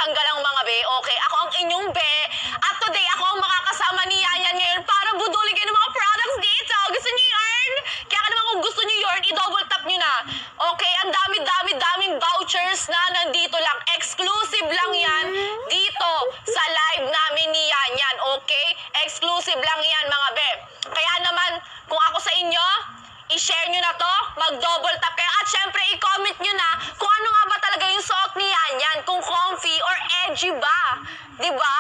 tanggal ang mga be. Okay, ako ang inyong be. At today, ako ang makakasama ni Yanyan ngayon para budulin kayo ng mga products dito. Gusto niyo yarn? Kaya ka naman kung gusto niyo yarn, i-double tap niyo na. Okay, ang daming vouchers na nandito lang. Exclusive lang yan dito sa live namin ni Yanyan. Okay? Exclusive lang yan mga be. Kaya naman, kung ako sa inyo, i-share nyo na to, mag-double tap kayo, at syempre i-comment nyo na kung ano nga ba talaga yung suot ni Yanyan, kung comfy or edgy ba. Diba?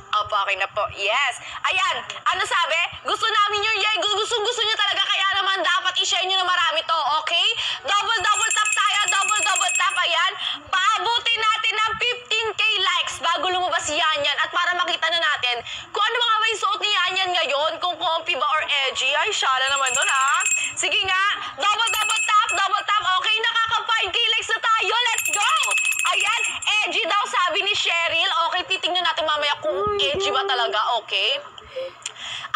Opo, okay na po. Yes. Ayan, ano sabi? Gusto namin yung yay, gusto nyo talaga, kaya naman dapat i-share nyo na marami to, okay? Double tap tayo, double tap, ayan. Paabutin natin ng 15k likes bago lumabas si Yanyan, at para makita na natin kung ano mga may suot ni Yanyan ngayon, kung comfy ba or edgy. Ay, syala naman doon, ha? Sige nga, double tap, okay, nakaka 5k likes na tayo, let's go! Ayan, edgy daw sabi ni Cheryl. Okay, titingnan natin mamaya kung edgy ba talaga, okay?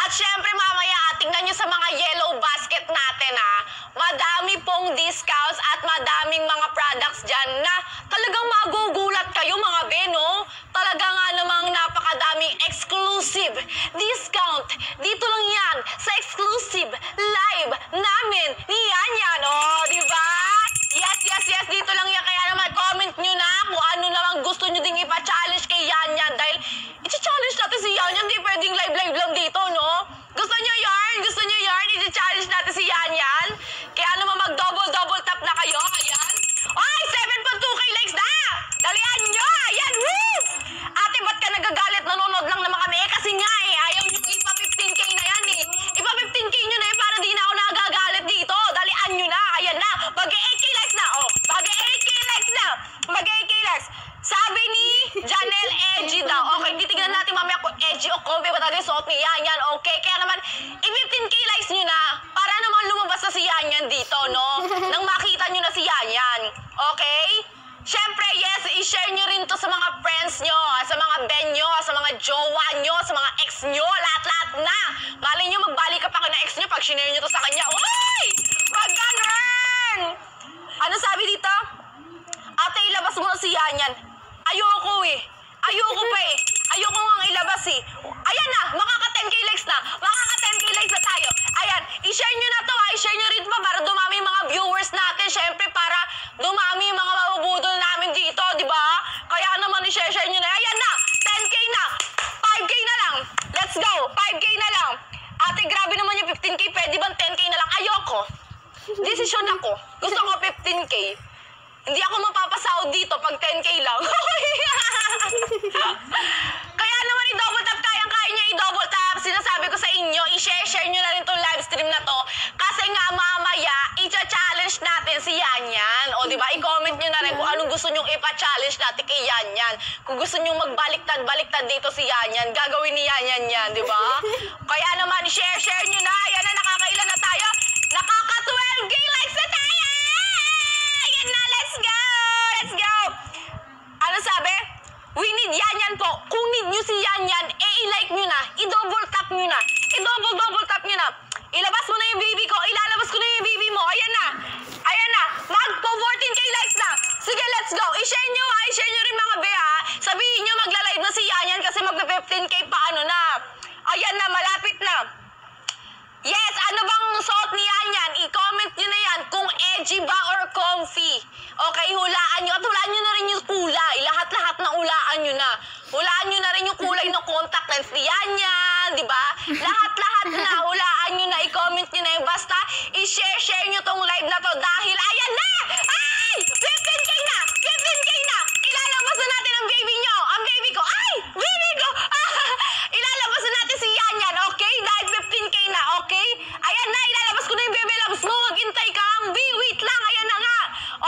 At syempre mamaya, tingnan nyo sa mga yellow basket natin, ha? Madami pong discounts at madaming mga products dyan na talagang magugulat kayo mga beno. Talaga nga namang napakadaming exclusive discount. Dito lang yan sa exclusive live namin ni Yanyan. Oh, di ba? Yes, dito lang yan. Kaya naman, comment nyo na kung ano naman gusto nyo ding ipa-challenge kay Yanyan. Dahil, i-challenge natin si Yanyan. Hindi pwedeng live lang dito, no? Gusto nyo yarn? I-challenge natin si Yanyan. Kaya naman, mag-double tap na kayo. Ayan. Ay, 7.2k likes na! Dalian nyo! Ayan, woo! Ate, ba't ka nagagalit? Nanonood lang naman kami. Kasi nga ayaw nyo ipa 15k na yan Ipa 15k nyo na para di na ako nagagalit dito. Dalian nyo na. Ayan na. Mag-8k likes na. Oh, mag-8k likes na. Mag-8k likes. Sabi ni Janel, edgy daw. Okay, titignan natin mamaya kung edgy o comfy ba talaga yung suot ni Yanyan. Okay, kaya naman, i-15k likes nyo na para naman lumabas na si Yanyan dito, no? Nang makita nyo na si Yanyan. Okay? Siyempre, yes, i-share nyo rin to sa mga friends nyo, sa mga ben nyo, sa mga jowa nyo, sa mga ex nyo, lahat na. Malay nyo, magbalik ka pa kayo ng ex nyo pag sinare nyo to sa kanya. Uy! Wag ganun! Ano sabi dito? Ate, ilabas mo na si Yanyan. Ayoko Ayoko pa Ayoko nga ilabas Ayan na, makaka 10k likes na. Makaka 10k likes na tayo. Ayan, i-share nyo na to ha. I-share nyo rin pa para dumami yung mga viewers natin. Syempre para dumami yung mga mabubudol namin dito, di ba? Kaya naman i-share nyo na. Ayan na, 10k na. 5k na lang. Let's go, 5k na lang. Ate, grabe naman yung 15k. Pwede bang 10k na lang? Ayoko. Desisyon ako. Gusto ko 15k. Hindi ako mapapasahod dito pag 10k lang. Kaya naman i-double tap tayo. Kaya niya i-double tap. Sinasabi ko sa inyo, i-share nyo na rin itong live stream na to. Kasi nga mamaya, i-challenge natin si Yanyan. O diba, i-comment nyo na rin kung anong gusto nyong ipa-challenge natin kay Yanyan. Kung gusto nyong magbaliktad dito si Yanyan, gagawin ni Yanyan yan, diba? Kaya naman, share nyo na. Ayan na, nakakailan na tayo. Nakaka 12k likes na tayo! Ayan na, let's go! Ano sabi? We need Yanyan po. Kung need nyo si Yanyan, i-like nyo na. I-double tap nyo na. I-double tap nyo na. Ilabas mo na yung baby ko. Ilalabas ko na yung baby mo. Ayan na. Magpo 14k likes na. Sige, let's go. I-share nyo ha. I-share nyo rin mga be ha. Sabihin nyo magla-live na si Yanyan kasi magpa 15k pa na. Ayan na, malapit na. Yes, ano bang suot ni Yanyan? I-comment nyo na yan kung edgy ba or comfy. Okay, hulaan nyo. At hulaan nyo na rin yung kulay. Lahat na hulaan nyo na. Hulaan nyo na rin yung kulay ng contact lens ni Yanyan, di ba? Lahat na. Hulaan nyo na. I-comment nyo na yung basta. I-share nyo tong live na to dahil ayan na! Ay! 15k na! 15k na! Ilalabas na natin ang baby nyo. Ang baby ko. Ay! Baby ko! Ilalabas na natin si Yanyan, okay? Dahil 15k na, okay? Ayan na, ilalabas ko na yung baby loves mo. Maghintay ka. Wait lang. Ayan na nga.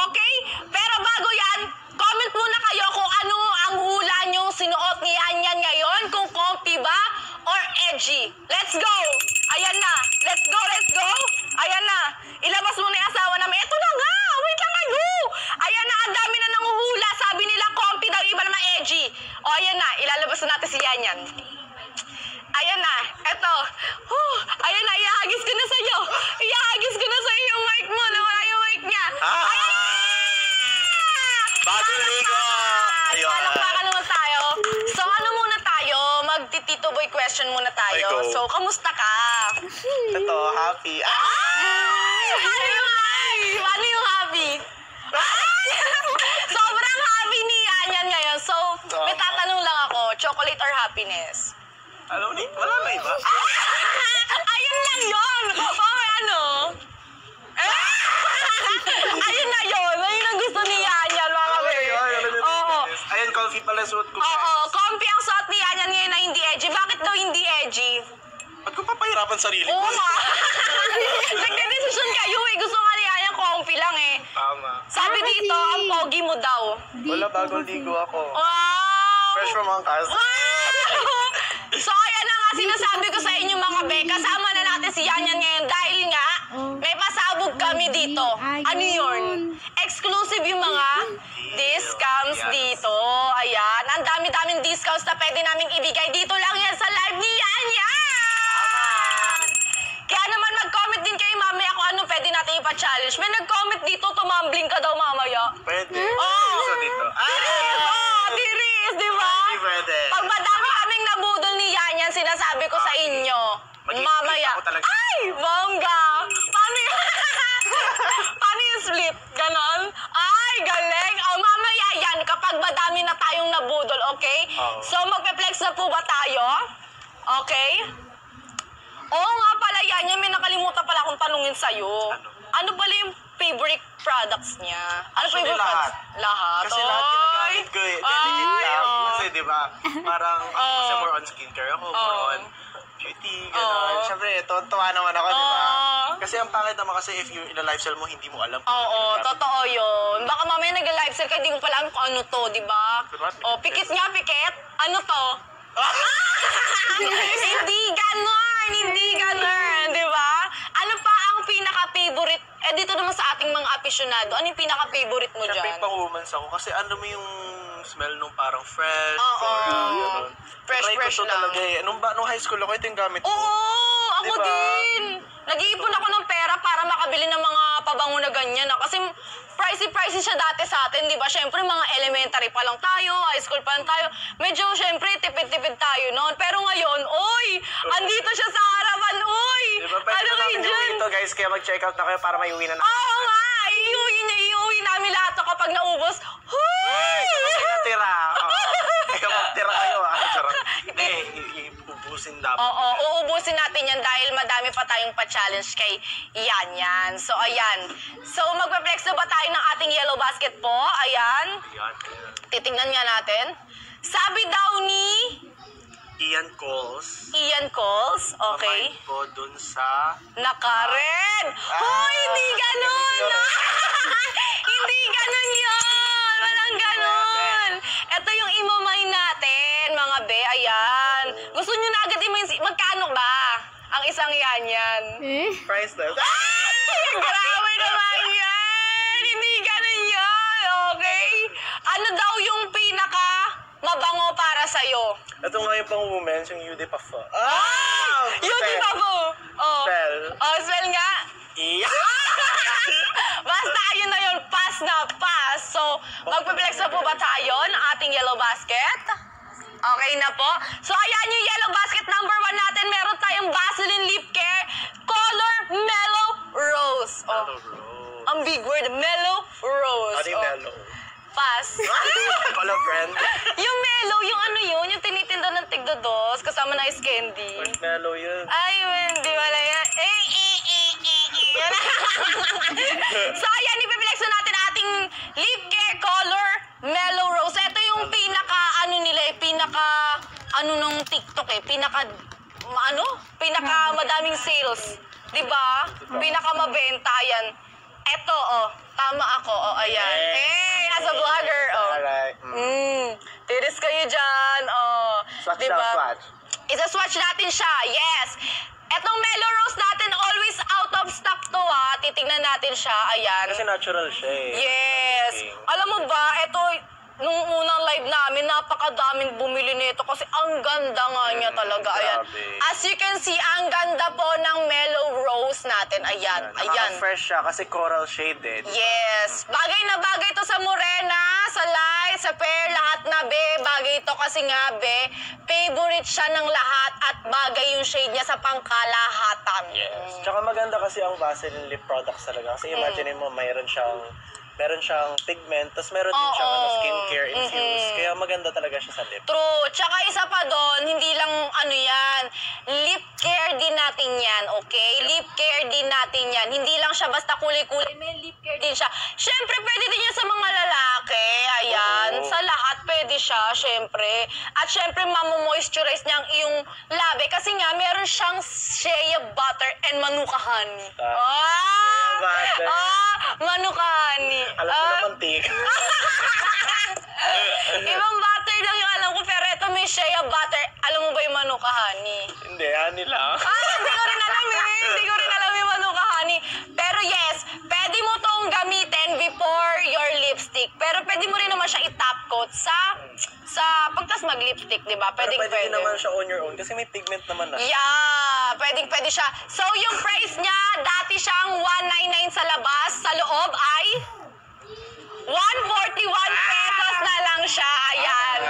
Okay? Pero bago yan, comment muna kayo kung ano ang hula nyo sinuot ni Yanyan ngayon. Kung comfy ba or edgy. Let's go! Ayan na. Let's go. Ayan na. Ilabas mo na yung asawa namin. Ito na nga. Wait lang kayo. Ayan na. Ang dami na nanguhula. Sabi nila comfy daw. Iba naman edgy. O, ayan na. Ilalabas na natin si Yanyan. Ayan na. Eto. Ayan na. Ihagis ko na sa'yo. Yung mic mo. Nawala yung mic niya. Ayan na! Bago ligo! Ayun. Palakpakan Tito Boy question muna Okay, tayo. go. So, kamusta ka? Ito, happy. Paano yung happy? Paano yung happy? Sobrang happy ni Yanyan ngayon. So, may tatanong lang ako, chocolate or happiness? Alam mo, wala na iba. Ayun lang yun! Parang ano? Ayun na yun! Ayun ang gusto ni Yanyan, mga baby. Oo. Ayun, coffee pala suot ko. Oo, comfy ang suot ni Yanyan ngayon na hindi edgy. Bakit daw hindi edgy? Ba't ko papahirapan sarili ko? Oo nga. Nagka-desisyon kayo eh. Gusto nga ni Yanyan comfy lang eh. Tama. Sabi Ah, dito, kasi- ang pogi mo daw. Wala, bagong ligo ako. Wow! Fresh from Angkas. So, ayan na nga sinasabi ko sa inyo mga be. Kasama na natin si Yanyan ngayon dahil nga may pasabog kami dito. Ano yun? Exclusive yung mga discounts Yes. dito. Ayan. Ang dami-daming discounts na pwede naming ibigay. Dito lang yan sa live ni Yanyan. Kaya naman mag-comment din kayo mamaya kung anong pwede natin ipa-challenge. May nag-comment dito, tumambling ka daw mamaya. Pwede. Oh! So dito. Tiris! Oh, tiris, di ba? Hindi pwede. Pag madami kaming nabudol ni Yanyan, sinasabi ko sa inyo, Mag-i-split mamaya. ako talaga. Ay! Bongga! Paano yun? Paano yung split? Ganon? Ay, galing! O, mamaya yan, kapag madami na tayong nabudol, okay? Oo. So, magpe-flex na po ba tayo? Okay? Oo nga pala, Yanyan, may nakalimutan pala akong tanungin sa'yo. Ano pala yung favorite products niya? Ano Actually, favorite lahat. products? Lahat? Kasi lahat ginagamit ko eh. Delicate lang. oo. Kasi di ba, parang kasi more on skincare ako, more Oo. on beauty, gano'n. Oo. Siyempre, tuwa naman ako, di ba? Oo. Kasi ang pangit naman kasi if yung lifestyle mo, hindi mo alam. Oo, totoo yun. Baka mamaya nag-livestyle ka, di mo pala alam kung ano to, di ba? Kunwari, O, pikit nga, pikit. Ano to? Hindi ganon, hindi ganon, di ba? Ano pa ang pinaka-favorite? Eh, dito naman sa ating mga aficionado, ano yung pinaka-favorite mo Siyempre, dyan? pang-women's ako kasi ano mo yung smell nung parang fresh, Oo. flora, gano'n. Fresh, Try ko fresh to lang. talaga eh. Nung high school ako, ito yung gamit ko. Oo, ako Diba? din. Nag-iipon ako ng pera para makabili ng mga pabango na ganyan. Kasi pricey siya dati sa atin, di ba? Siyempre, mga elementary pa lang tayo, high school pa lang tayo. Medyo, siyempre, tipid-tipid tayo noon. Pero ngayon, oy! Andito siya sa harapan, oy! Diba? Pwede Ano na kayo namin dyan? yung ito, guys. Kaya mag-check out na kayo para may uwi na natin. Oo nga! Iuwi namin lahat to kapag naubos. Huy! Tira. Ikaw magtira kayo, ah. Charot. Hindi, iubusin dapat. Oo, uubusin natin yan dahil madami pa tayong pa-challenge kay Yanyan. So, ayan. So, magpa-flex na ba tayo ng ating yellow basket po? Ayan. Yan. Titingnan nga natin. Sabi daw ni Ian Coles. Ian Coles. Okay. Pamain ko dun sa... Naka-red. Hoy, hindi ganun. Hindi ganun yun. Walang ganun. Ito yung imamay natin, mga be. Ayan. Gusto nyo na agad magkano ba? Ang isang Yanyan. Price na. Ay! Grabe naman yan! Hindi ganun yan, okay? Ano daw yung pinaka mabango para sa'yo? Ito nga yung pang-women's, yung Ude Puff. Yun, di ba po? Oh. Spell. Oh, spell nga. Iya. Basta, ayun na yun. Pass na pass. So, magpiplex na po ba tayo ng ating yellow basket? Okay na po. So, ayan yung yellow basket number 1 natin. Meron tayong Vaseline Lip Care Color Mellow Rose. Oh, ang big word, Mellow Rose. Ano yung Oh, mellow? pass. Hello, friend. Yung mellow, yung ano yun, yung tinitinda ng tigdodos, kasama na ice candy. What mellow yun? Ay, hindi wala yan. So, ayan, ipiplex na natin ating lip care color mellow rose. Ito yung pinaka, ano nila eh, pinaka, ano nung TikTok eh, pinaka madaming sales. Diba? Pinaka mabenta, yan. Ito, oh, tama ako, oh, ayan. Hey, as a vlogger, oh. Alright. Tiris kayo dyan, oh. Swatch Diba? daw, swatch. Isa-swatch natin siya, yes. Etong Mellow Rose natin, always out of stock to ha. Titignan natin siya, ayan. Kasi natural siya eh. Yes. Okay. Alam mo ba, ito, nung unang live namin, napakadaming bumili nito kasi ang ganda nga niya talaga. Ayan. grabe. As you can see, ang ganda po ng Mellow Rose natin. Ayan, ayan. Fresh siya kasi coral shade eh. Yes. Bagay na bagay to sa morena, sa light, sa pear, lahat na be. Bagay to kasi nga be, favorite siya ng lahat at bagay yung shade niya sa pangkalahatan. Yes. Tsaka maganda kasi ang Vaseline lip products talaga. Kasi imagine mo, mayroon siyang pigment, tapos meron din siyang skincare infused. Kaya maganda talaga siya sa lip. True. Tsaka isa pa doon, hindi lang ano yan, lip care din natin yan, okay? Lip care din natin yan. Hindi lang siya basta kulay-kulay, may lip care din siya. Siyempre, pwede din yan sa mga lalaki. Ayan. Oo. Sa lahat pwede siya, siyempre. At siyempre, mamomoisturize niya ang iyong labi. Kasi nga, meron siyang shea butter and manuka honey. Butter. Manuka honey. Alam ko na mantika. Ibang butter lang yung alam ko, pero ito may shea butter. Alam mo ba yung manuka honey? Hindi, honey lang. Hindi ko rin alam eh. Hindi ko rin alam yung manuka honey. Pero yes, pwede mo tong gamitin before your lipstick. Pero pwede mo rin naman siya i-top coat sa pagtas mag-lipstick, di ba? Pero Pwede. pwede din naman siya on your own kasi may pigment naman na. Yeah, pwede siya. So, yung price niya, dati siyang 199 sa labas, sa loob ay 141 pesos na lang siya. Ayan.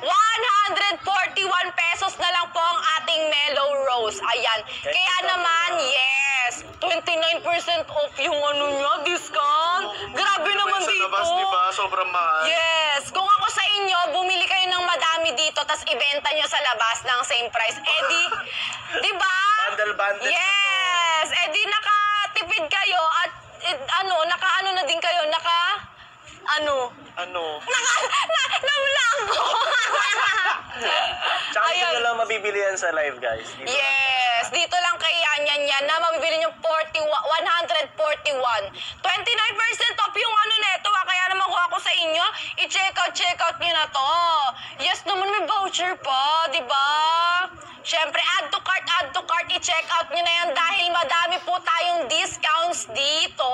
141 pesos na lang po ang ating Mellow Rose. Ayan. Kaya naman, yes, 29% off yung ano niya, discount. Grabe naman Sa dito. labas, di ba? Sobrang mahal. Yes. Kung ako sa inyo, bumili kayo ng madami dito, tas ibenta nyo sa labas ng same price. Eh di ba? Bundle. Yes. Eh di nakatipid kayo at naka-ano na din kayo, Ano? Namulang ko. Tsaka hindi Ayun. nyo lang mabibili yan sa live, guys. Dito Yes, dito lang kay yan na mabibili nyo 141. 29% off yung ano neto, kaya naman kung ako sa inyo, check out nyo na to. Yes naman, may voucher pa, di ba? Siyempre, add to cart, i-check out nyo na yan dahil madami po tayong discounts dito.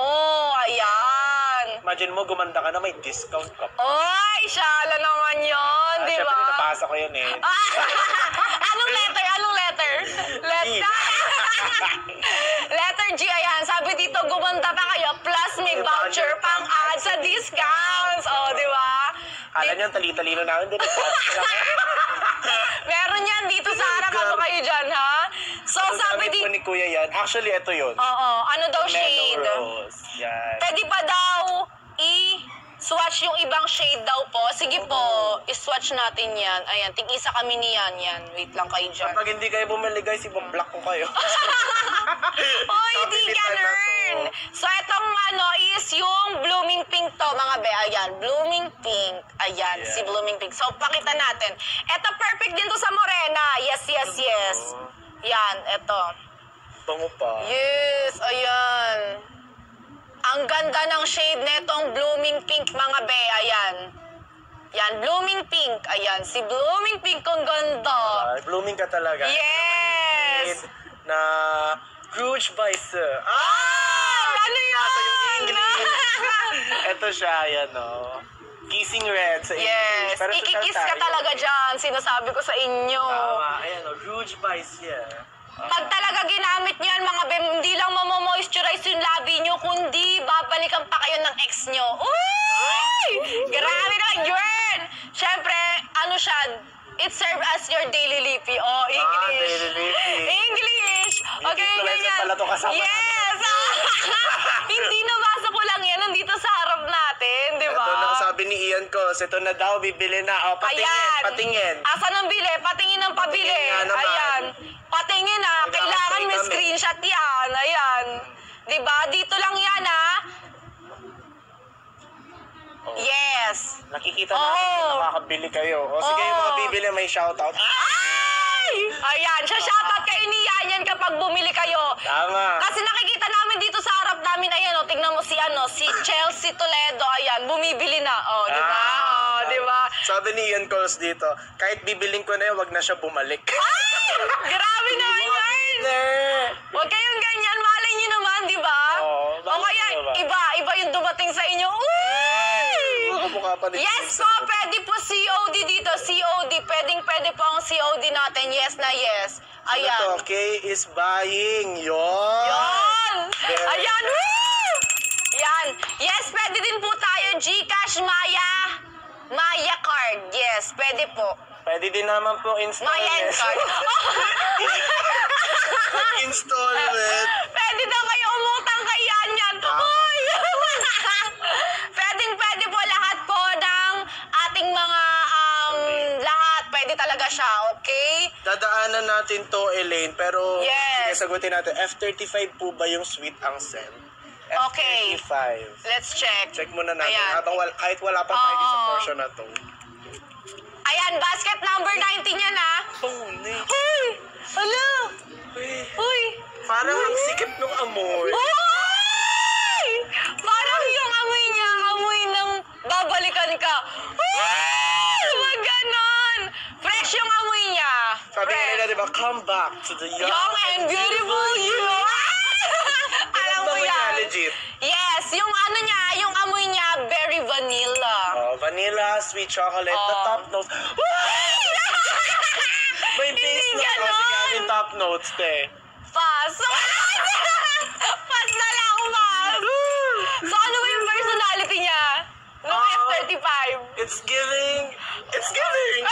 Ayan. Imagine mo, gumanda ka na, may discount ka. Oy, syala naman yun, di ba? Siyempre, napasa ko yun eh. Anong letter? Letter G, ayan. Sabi dito, gumanda pa kayo, plus may voucher pang add sa discounts. O, di ba? Kala nyo, tali-talino na ako. Meron yan dito sa harap. Ano kayo dyan, ha? So, sabi dito. dito... ni Kuya yan. Actually, ito yun. Oo, ano daw shade? Mellow Rose. Yan. Pwede pa daw i-swatch yung ibang shade daw po. Sige po, i-swatch natin yan. Ayan, tig-isa kami niyan. Yan, wait lang kayo dyan. Kapag hindi kayo bumili, guys, ibang-block ko kayo. Oy, di ka learn! So, itong is yung Blooming Pink to, mga be. Ayan, Blooming Pink. Ayan, Yeah. si Blooming Pink. So, pakita natin. Ito, perfect din to sa morena. Yes. Yan, ito. Bango pa. Yes, ayan. Ang ganda ng shade netong Blooming Pink, mga be. Ayan. Yan, Blooming Pink. Ayan, si Blooming Pink, ang ganda. Blooming ka talaga. Yes! Na Rouge by Sir. Ano yun? Ito siya, yan o. Kissing red sa English. Yes, Pero social ikikiss ka tayo. talaga dyan. Sinasabi ko sa inyo. Tama, ayan o. Rouge by Sir. Pag talaga ginamit nyo yan, mga bem, hindi lang mamomoisturize yung labi nyo, kundi babalikan pa kayo ng ex nyo. Uy! Grabe naman yun! Siyempre, ano siya, it serve as your daily lippy. Oh, English. daily lippy. English! Okay, Influencer ganyan. pala to kasama Yes! Hindi, nabasa ko lang yan. Nandito sa harap natin, di ba? Ito na sabi ni Ian Coles. Ito na daw, bibili na. O, patingin. Asan ang bili? Patingin ang pabili. Patingin nga naman. Ayan. Patingin na. Kailangan Kailangan may kami. screenshot yan. Ayan. Diba? Dito lang yan, ha? Oh. Yes. Nakikita natin na nakakabili kayo. O, sige, yung mga bibili, may shoutout. Ay! Ayan. Shoutout kayo ni Yan kapag bumili kayo. Tama. Kasi nakikita namin dito sa harap namin, ayan, o, tignan mo si Chelsea Toledo, ayan, bumibili na. O, di ba? O, di ba? Sabi ni Ian Coles dito, kahit bibiling ko na yun, wag na siya bumalik. Ay! Grabe naman yun! Huwag kayong ganyan, malay nyo naman, di ba? Oo, O kaya, iba yung dumating sa inyo. Uy! Mukha pa ni Yes po, pwede po COD dito. pwede po ang COD natin. Yes na yes. Ayan. Ano to? K is buying. Yon. Yan! Very Ayan! Woo! Yan. Yes, pwede din po tayo. GCash, Maya card. Yes, pwede po. Pwede din naman po Maya installment. card. Installment. Pwede daw kayo umutang kay Yan. Uy! Pwede po lahat po ng ating mga lahat. Pwede talaga siya, okay? Dadaanan natin to, Elaine, pero Yes. sige, sagutin natin. F35 po ba yung sweet ang send? Okay. F35. Let's check. Check muna natin. Ayan. Kahit wala pa tayo sa Oo. portion na to. Ayan, basket number 19 yan, ha? Panguni. Uy! Hala! Uy! Parang ang sikip ng amoy. Uy! Parang yung amoy niya, amoy ng babalikan ka. Uy! Wag ganon! Fresh yung amoy niya. Sabi nga Fresh. nila, di ba, come back to the Young and beautiful you. Alam mo Bango niya, yan. legit. Yes, yung ano niya, yung amoy niya, very vanilla. Vanilla, sweet chocolate, the Oh. top notes. May Hindi base note ganon. kasi kaming top notes, te. Pass. Pass na lang, pass. So ano ba yung personality niya? Nung F35? It's giving. It's giving.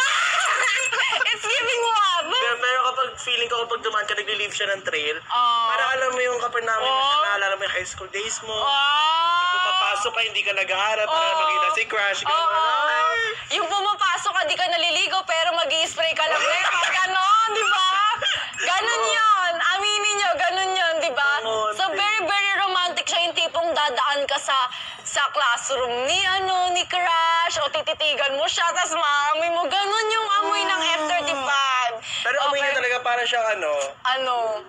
It's giving what? Pero kapag feeling ko kapag dumaan ka, nag-relieve siya ng trail. Oh. Parang alam mo yung kapag namin mo siya, Oh. naalala mo yung high school days mo. Oh. Pumapasok ka, hindi ka nag-aaral para Oh. makita si Crush. Oo. Yung pumapasok ka, di ka naliligo, pero mag-i-spray ka lang eh. Ganon, di ba? Ganon yun. Aminin nyo, ganon yun, di ba? Ganon. So, very, very romantic siya. Yung tipong dadaan ka sa classroom ni Crush, o tititigan mo siya, tas maamoy mo. Ganon yung amoy ng F35. Pero amoy niya talaga para siyang Ano?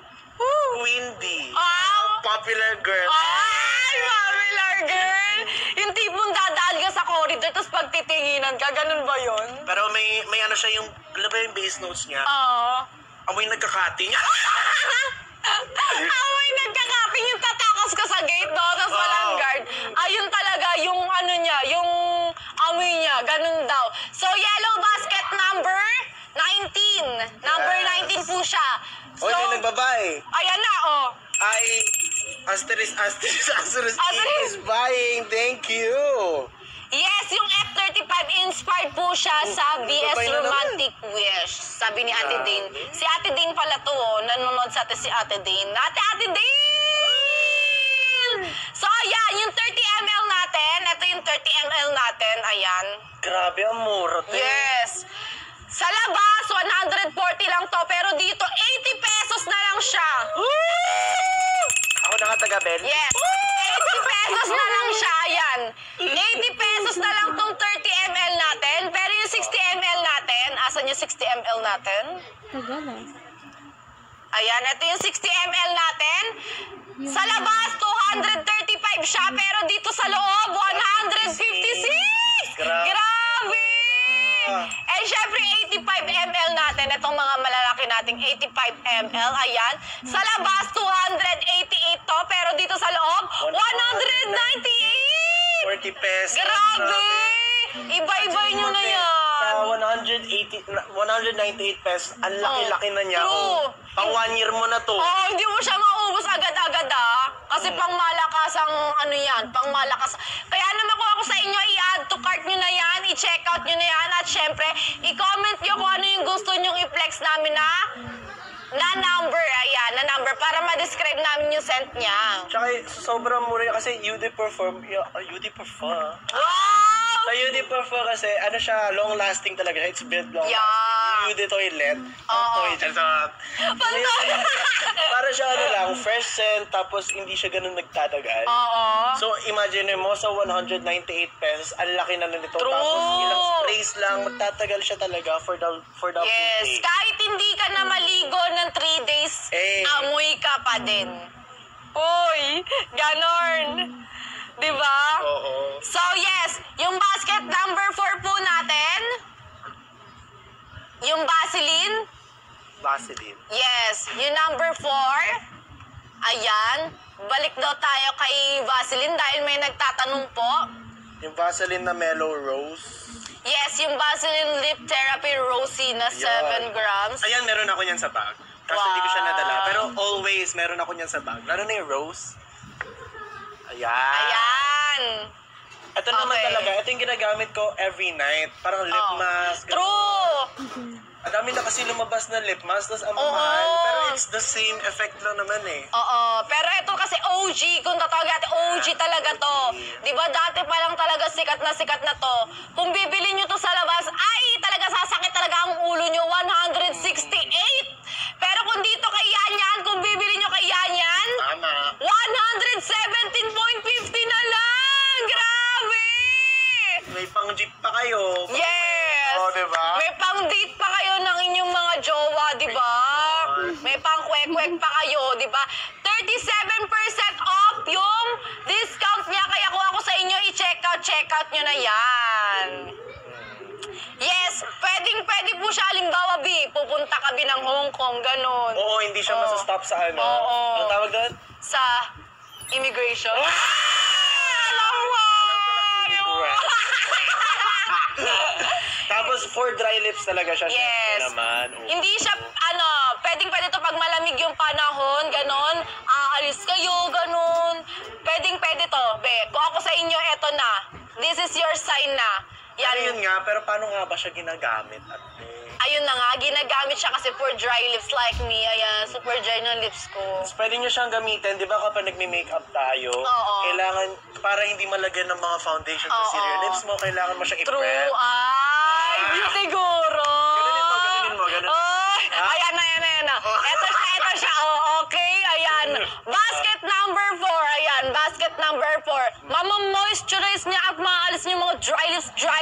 Queen Bee. Ah! Popular girl. Ay, popular girl! Yung tipong dadaan ka sa corridor, tapos pagtitinginan ka, ganun ba yun? Pero may ano siya yung, alam ba yung base notes niya? Oo. Amoy nagkakating. Amoy nagkakaping yung tatakas ka sa gate, no? Tapos walang Oo. guard. Ayun talaga, yung ano niya, yung amoy niya, ganun daw. So, yellow basket number 19. Number Yes. 19 po siya. So, May nagbabae. ayan na, oh. Ay, asterisk Asterisk. is buying. Thank you. Yes, yung F35 inspired po siya sa BS babay na Romantic Wish. Sabi ni Ate Grabe. Dane. Si Ate Dane pala to, oh. Nanonood sa atin si Ate Dane. Ate Dane! So, ayan, yung 30 ml natin. Ito yung 30 ml natin. Ayan. Grabe, ang mura, te. Yes. Sa labas, 140 lang to. Pero dito, 80 pesos na lang siya. Ako nakatagabel. Yes. 80 pesos na lang siya. Ayan. 80 pesos na lang tong 30 ml natin. Pero yung 60 ml natin, asan yung 60 ml natin? Tagal ah. Ayan, ito yung 60 ml natin. Sa labas, 235 siya. Pero dito sa loob, 156! Grabe. Grabe! And syempre, 85 ml natin. Itong mga malalaki nating 85 ml. Ayan. Sa labas, 288 to. Pero dito sa loob, 198! 40 pesos. Grabe! Iba-ibay nyo na yan. Sa 198 pesos, ang laki-laki na niya. True. Pang 1 year mo na to. Oo, hindi mo siya maubos agad-agad Kasi pang malakas ang ano yan, pang malakas. Kaya naman kung ako sa inyo, i-add to cart nyo na yan, i-check out nyo na yan, at syempre, i-comment nyo kung ano yung gusto nyong i-flex namin na number, ayan, na number, para ma-describe namin yung scent niya. Tsaka sobrang mura niya kasi UD Perform. Wow! Sa UD Perform kasi, ano siya, long-lasting talaga. It's built long-lasting. Yeah. Yung UD Toilet. Oo. Toilet. Para siya ano lang, fresh scent, tapos hindi siya ganun nagtatagal. Oo. So, imagine mo, sa 198 pesos, ang laki na nito. True. Tapos, ilang sprays lang, magtatagal siya talaga for the full Yes, day. kahit hindi ka na maligo ng 3 days, amoy ka pa din. Uy, ganon. Diba? Oo. So yes, yung basket number 4 po natin, yung Vaseline, Vaseline. yes, yung number 4, ayan, balik daw tayo kay Vaseline dahil may nagtatanong po. Yung Vaseline na Mellow Rose. Yes, yung Vaseline Lip Therapy Rosy na 7 grams. Ayan, meron ako niyan sa bag. Kasi hindi ko siya nadala. Pero always, meron ako niyan sa bag. Lalo na yung rose. Ayan. Ayan. Ito naman Okay. talaga, ito yung ginagamit ko every night. Parang lip mask. True. Ang dami na kasi lumabas na lip mask, tapos ang Oo. mahal. Pero it's the same effect lang naman eh. Oo. Pero ito kasi OG, kung tatawag natin OG talaga to. Di ba dati pa lang talaga sikat na to. Kung bibili nyo to sa labas, ay talaga sasakit talaga ang ulo nyo, 168. Pero kung dito kay Yanyan, kung bibili nyo kay Yanyan, Tama. 117.50 na lang! Grabe! May pang jeep pa kayo. Yes! Oh, diba? May pang-date pa kayo ng inyong mga jowa, di ba? May pang-kwek-kwek pa kayo, di ba? 37% off yung discount niya. Kaya kung ako sa inyo, check out nyo na yan. Yes, pwede po siya. Halimbawa, pupunta ka ng Hong Kong, ganun. Oo, hindi siya masastop sa ano. Oo. Ano tawag doon? Sa immigration. Alam mo! Tapos for dry lips talaga siya. Yes. Syempre naman. Oo. Hindi siya, pwede to pag malamig yung panahon, ganon. Aalis kayo, ganon. Pwede to. Be, kung ako sa inyo, eto na. This is your sign na. Ano yun nga, pero paano nga ba siya ginagamit? Ayun na nga, ginagamit siya kasi for dry lips like me. Ayan, super dry na lips ko. Tapos pwede nyo siyang gamitin, di ba kapag nagme-makeup tayo, Oo. kailangan, para hindi malagyan ng mga foundation sa Oo. your lips mo, kailangan mo siyang True. i-prep. Ay, siguro. Ganunin mo. Ay, ayan na. Ito siya. Oh, okay, ayan. Basket number 4, ayan. Basket number 4. Mama-moisturize niya at maalis niyo mga dry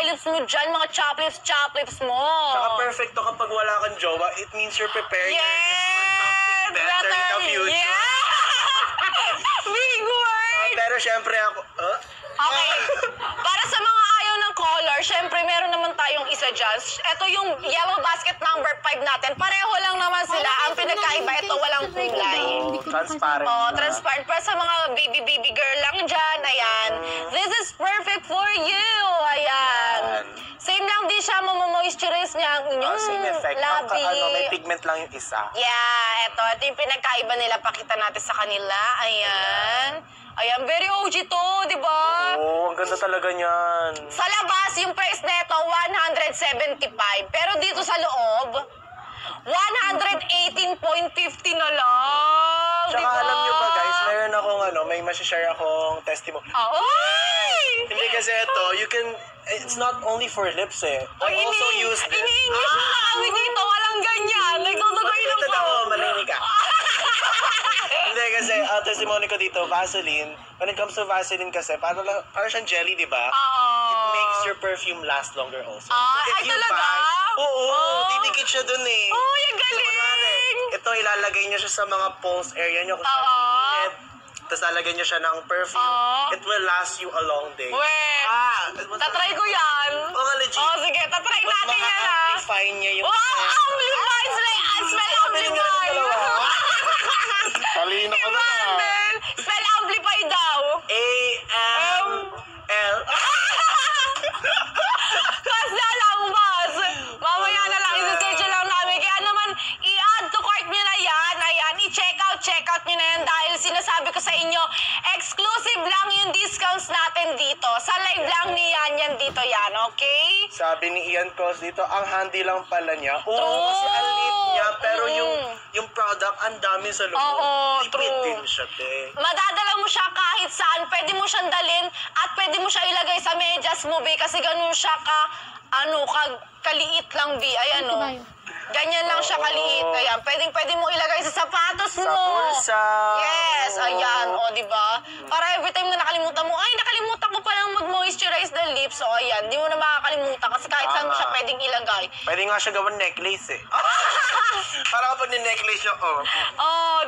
lips mo dyan, mga chop lips mo. Saka perfect to kapag wala kang jowa, it means you're preparing your lips Yes! for something better in the future. Yeah! Big word! Pero syempre ako, Okay. Para sa mga ayaw ng color, syempre meron naman tayong isa dyan. Ito yung yellow basket number 5 natin. Pareho lang naman sila. Ang pinagkaiba, ito walang kulay. transparent. Oh, na. transparent. Para sa mga baby girl lang dyan, ayan. This is perfect for you. Ayan. Same lang din siya, moisturize niya ang inyong Same effect. labi. May pigment lang yung isa. Yeah, ito yung pinagkaiba nila. Pakita natin sa kanila. Ayan. Ayan, very OG to, di ba? Oo, ang ganda talaga niyan. Sa labas, yung price nito 175. Pero dito sa loob, 118.50 na lang. Tsaka diba? alam nyo ba guys, meron akong may masishare akong testimony. Ay! Hindi kasi ito, it's not only for lips eh. I also use this. Ini-English mo na kami dito, walang ganyan. Nagtutuloy lang Ito po. ako, malinig ka. Hindi kasi, testimony ko dito, Vaseline. When it comes to Vaseline kasi, parang siyang jelly, di ba? It makes your perfume last longer also. Ay, talaga? Didikit siya dun eh. Oh, yung galing! kunwari, ito ilalagay niyo siya sa mga pulse area niyo kung saan init. Tapos lalagyan niyo siya ng perfume. It will last you a long day. Tatry ko yan. Oo, legit. Sige, tatry natin yan ha. Maka-amplify niya yung Amplify! Smell amplify! Talino ka na. Spell amplify daw. A-M-L. Basta lang, boss. Mamaya na lang, isi-search lang namin. Kaya naman, i-add to cart nyo na yan. Ayan, i-check out nyo na yan dahil sinasabi ko sa inyo, exclusive lang yung discounts natin dito. Sa live lang ni Yan dito yan, okay? Sabi ni Ian Cos dito, ang handy lang pala niya. Kasi ang liit niya, pero yung product, ang dami sa loob. Oo, Tipid true. din siya, te. Madadala mo siya kahit saan. Pwede mo siyang dalhin at pwede mo siya ilagay sa medyas mo, be. Kasi ganun siya kaliit lang, be. Ayan, o. Ganyan lang siya kaliit. Ayan, pwede mo ilagay sa sapatos mo. Sa bulsa. Yes, ayan. O, diba? Para every time na nakalimutan mo, ay, nakalimutan ko palang mag-moisturize the lips. O, ayan. Di mo na makakalimutan kasi kahit saan mo siya pwedeng ilagay. Pwede nga siya gawin necklace eh. Para kapag ni-necklace siya,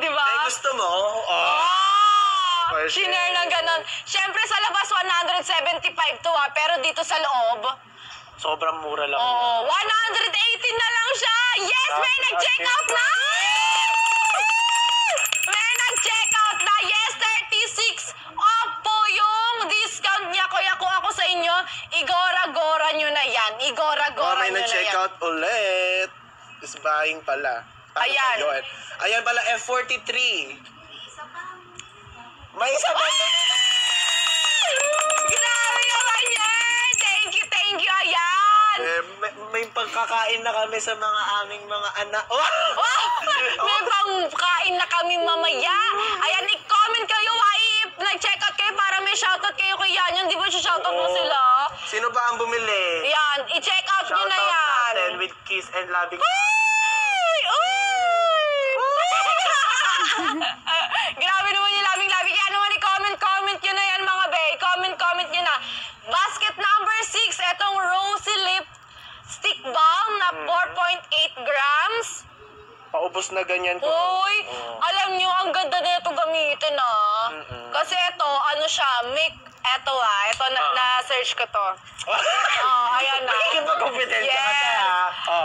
Diba? gusto mo? Shinare ng ganon. Siyempre, sa labas, 175 to pero dito sa loob, Sobrang mura lang. 118 na lang siya! Yes! May nag-check out na! May nag-check out na! Yes! 36 off po yung discount niya. Kaya kung ako sa inyo, igora-gora nyo na yan. nyo na check yan. out ulit. Is buying pala. Ano Ayan. ba yun? Ayan pala, F43. May isa pa Grabe naman yan! Thank you, ayan! may pagkakain na kami sa mga aming mga anak. Oh! Oh! May pangkain na kami mamaya. Ayan, i-comment kayo if nag-check out kayo para may shoutout kayo kay Yan. Di ba shoutout mo sila? Sino ba ang bumili? Yan, i-check out nyo na yan. Shoutout natin with kiss and loving. Uy! Grabe naman yung labing-labing. Kaya naman i-comment nyo na yan mga be. I-comment nyo na. Basket number 6, etong Rosy Lip Stick Balm na 4.8 grams. Paubos na ganyan ko. Uy, alam nyo, ang ganda na ito gamitin Kasi ito, ano siya, ito na-search ko to. Ayan na. Nakikipag-competensya ka Yes. siya.